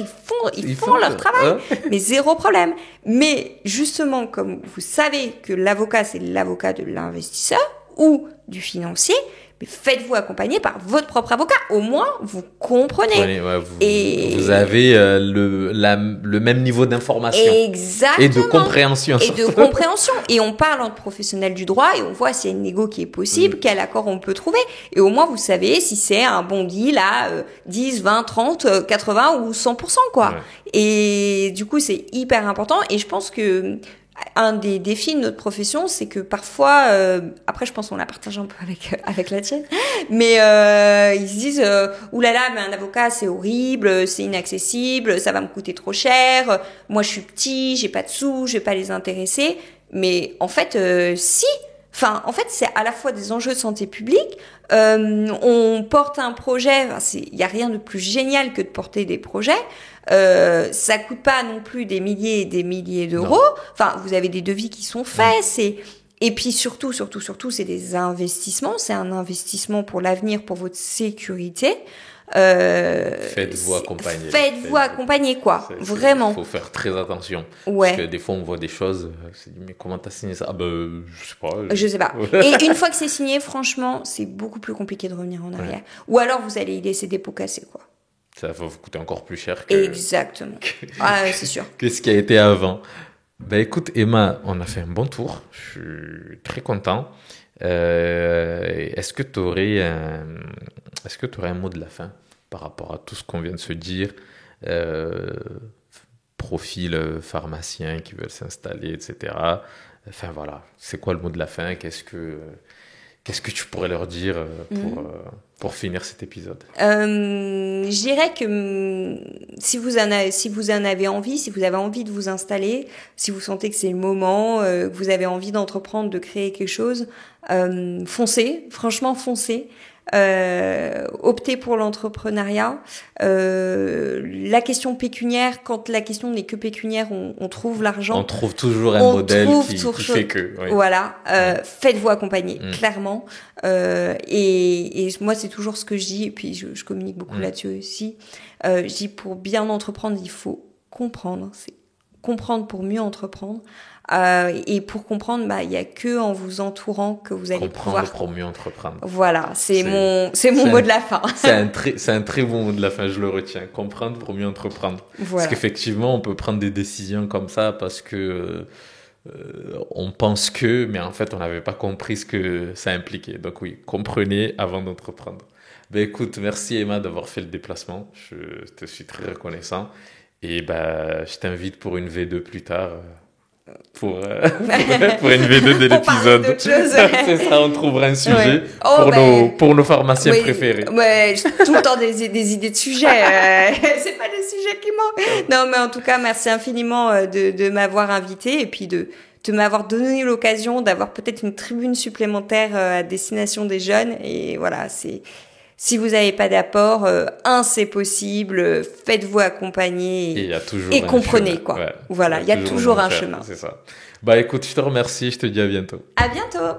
Ils font leur travail. Mais zéro problème. Mais justement, comme vous savez que l'avocat, c'est l'avocat de l'investisseur ou du financier, mais faites-vous accompagner par votre propre avocat. Au moins, vous comprenez. Vous avez le même niveau d'information. Exactement. Et de compréhension. Et on parle entre professionnels du droit et on voit s'il y a une négo qui est possible, quel accord on peut trouver. Et au moins, vous savez si c'est un bon deal à 10, 20, 30, 80 ou 100%, quoi. Ouais. Et du coup, c'est hyper important. Et je pense que un des défis de notre profession, c'est que parfois, après je pense qu'on la partage un peu avec la tienne, mais ils se disent oulala, mais un avocat c'est horrible, c'est inaccessible, ça va me coûter trop cher, moi je suis petit, j'ai pas de sous, je vais pas les intéresser. Mais en fait, si. Enfin, en fait, c'est à la fois des enjeux de santé publique. On porte un projet. Il y a rien de plus génial que de porter des projets. Ça coûte pas non plus des milliers et des milliers d'euros. Enfin, vous avez des devis qui sont faits. Et puis surtout, c'est des investissements. C'est un investissement pour l'avenir, pour votre sécurité. Faites-vous accompagner. Faites-vous accompagner, quoi. Vraiment. Il faut faire très attention. Ouais. Parce que des fois, on voit des choses. Mais comment t'as signé ça? Je sais pas. Et une fois que c'est signé, franchement, c'est beaucoup plus compliqué de revenir en arrière. Ou alors, vous allez y laisser des pots cassés, quoi. Ça va vous coûter encore plus cher Exactement. C'est sûr. Que ce qui a été avant. Écoute, Emma, on a fait un bon tour. Je suis très content. Est-ce que tu aurais un mot de la fin par rapport à tout ce qu'on vient de se dire, profil pharmacien qui veulent s'installer, etc. Enfin voilà, c'est quoi le mot de la fin? Qu'est-ce qu'est-ce que tu pourrais leur dire pour finir cet épisode? Je dirais que si vous en avez envie, si vous avez envie de vous installer, si vous sentez que c'est le moment, que vous avez envie d'entreprendre, de créer quelque chose, foncez, franchement foncez. Optez pour l'entrepreneuriat. La question pécuniaire, quand la question n'est que pécuniaire, on trouve l'argent. On trouve toujours un modèle qui fait que. Oui. Voilà, faites-vous accompagner, clairement. Et moi, c'est toujours ce que je dis, et puis je communique beaucoup là-dessus aussi. Je dis, pour bien entreprendre, il faut comprendre. C'est comprendre pour mieux entreprendre. Et pour comprendre, il y a que en vous entourant que vous allez pouvoir comprendre pour mieux entreprendre. Voilà, c'est mon mot de la fin. C'est un très bon mot de la fin, je le retiens. Comprendre pour mieux entreprendre. Voilà. Parce qu'effectivement, on peut prendre des décisions comme ça parce que on pense que, mais en fait, on n'avait pas compris ce que ça impliquait. Donc oui, comprenez avant d'entreprendre. Écoute, merci Emma d'avoir fait le déplacement. Je te suis très reconnaissant. Et je t'invite pour une V2 plus tard. Pour une V2 de l'épisode. C'est ça, on trouvera un sujet pour nos pharmaciens préférés. Ouais, tout le temps des idées de sujets. C'est pas des sujets qui manquent. Non, mais en tout cas, merci infiniment de m'avoir invité et puis de m'avoir donné l'occasion d'avoir peut-être une tribune supplémentaire à destination des jeunes. Et voilà, si vous n'avez pas d'apport, c'est possible, faites-vous accompagner et comprenez, quoi. Ouais, voilà, il y a toujours un chemin. C'est ça. Écoute, je te remercie, je te dis à bientôt. À bientôt.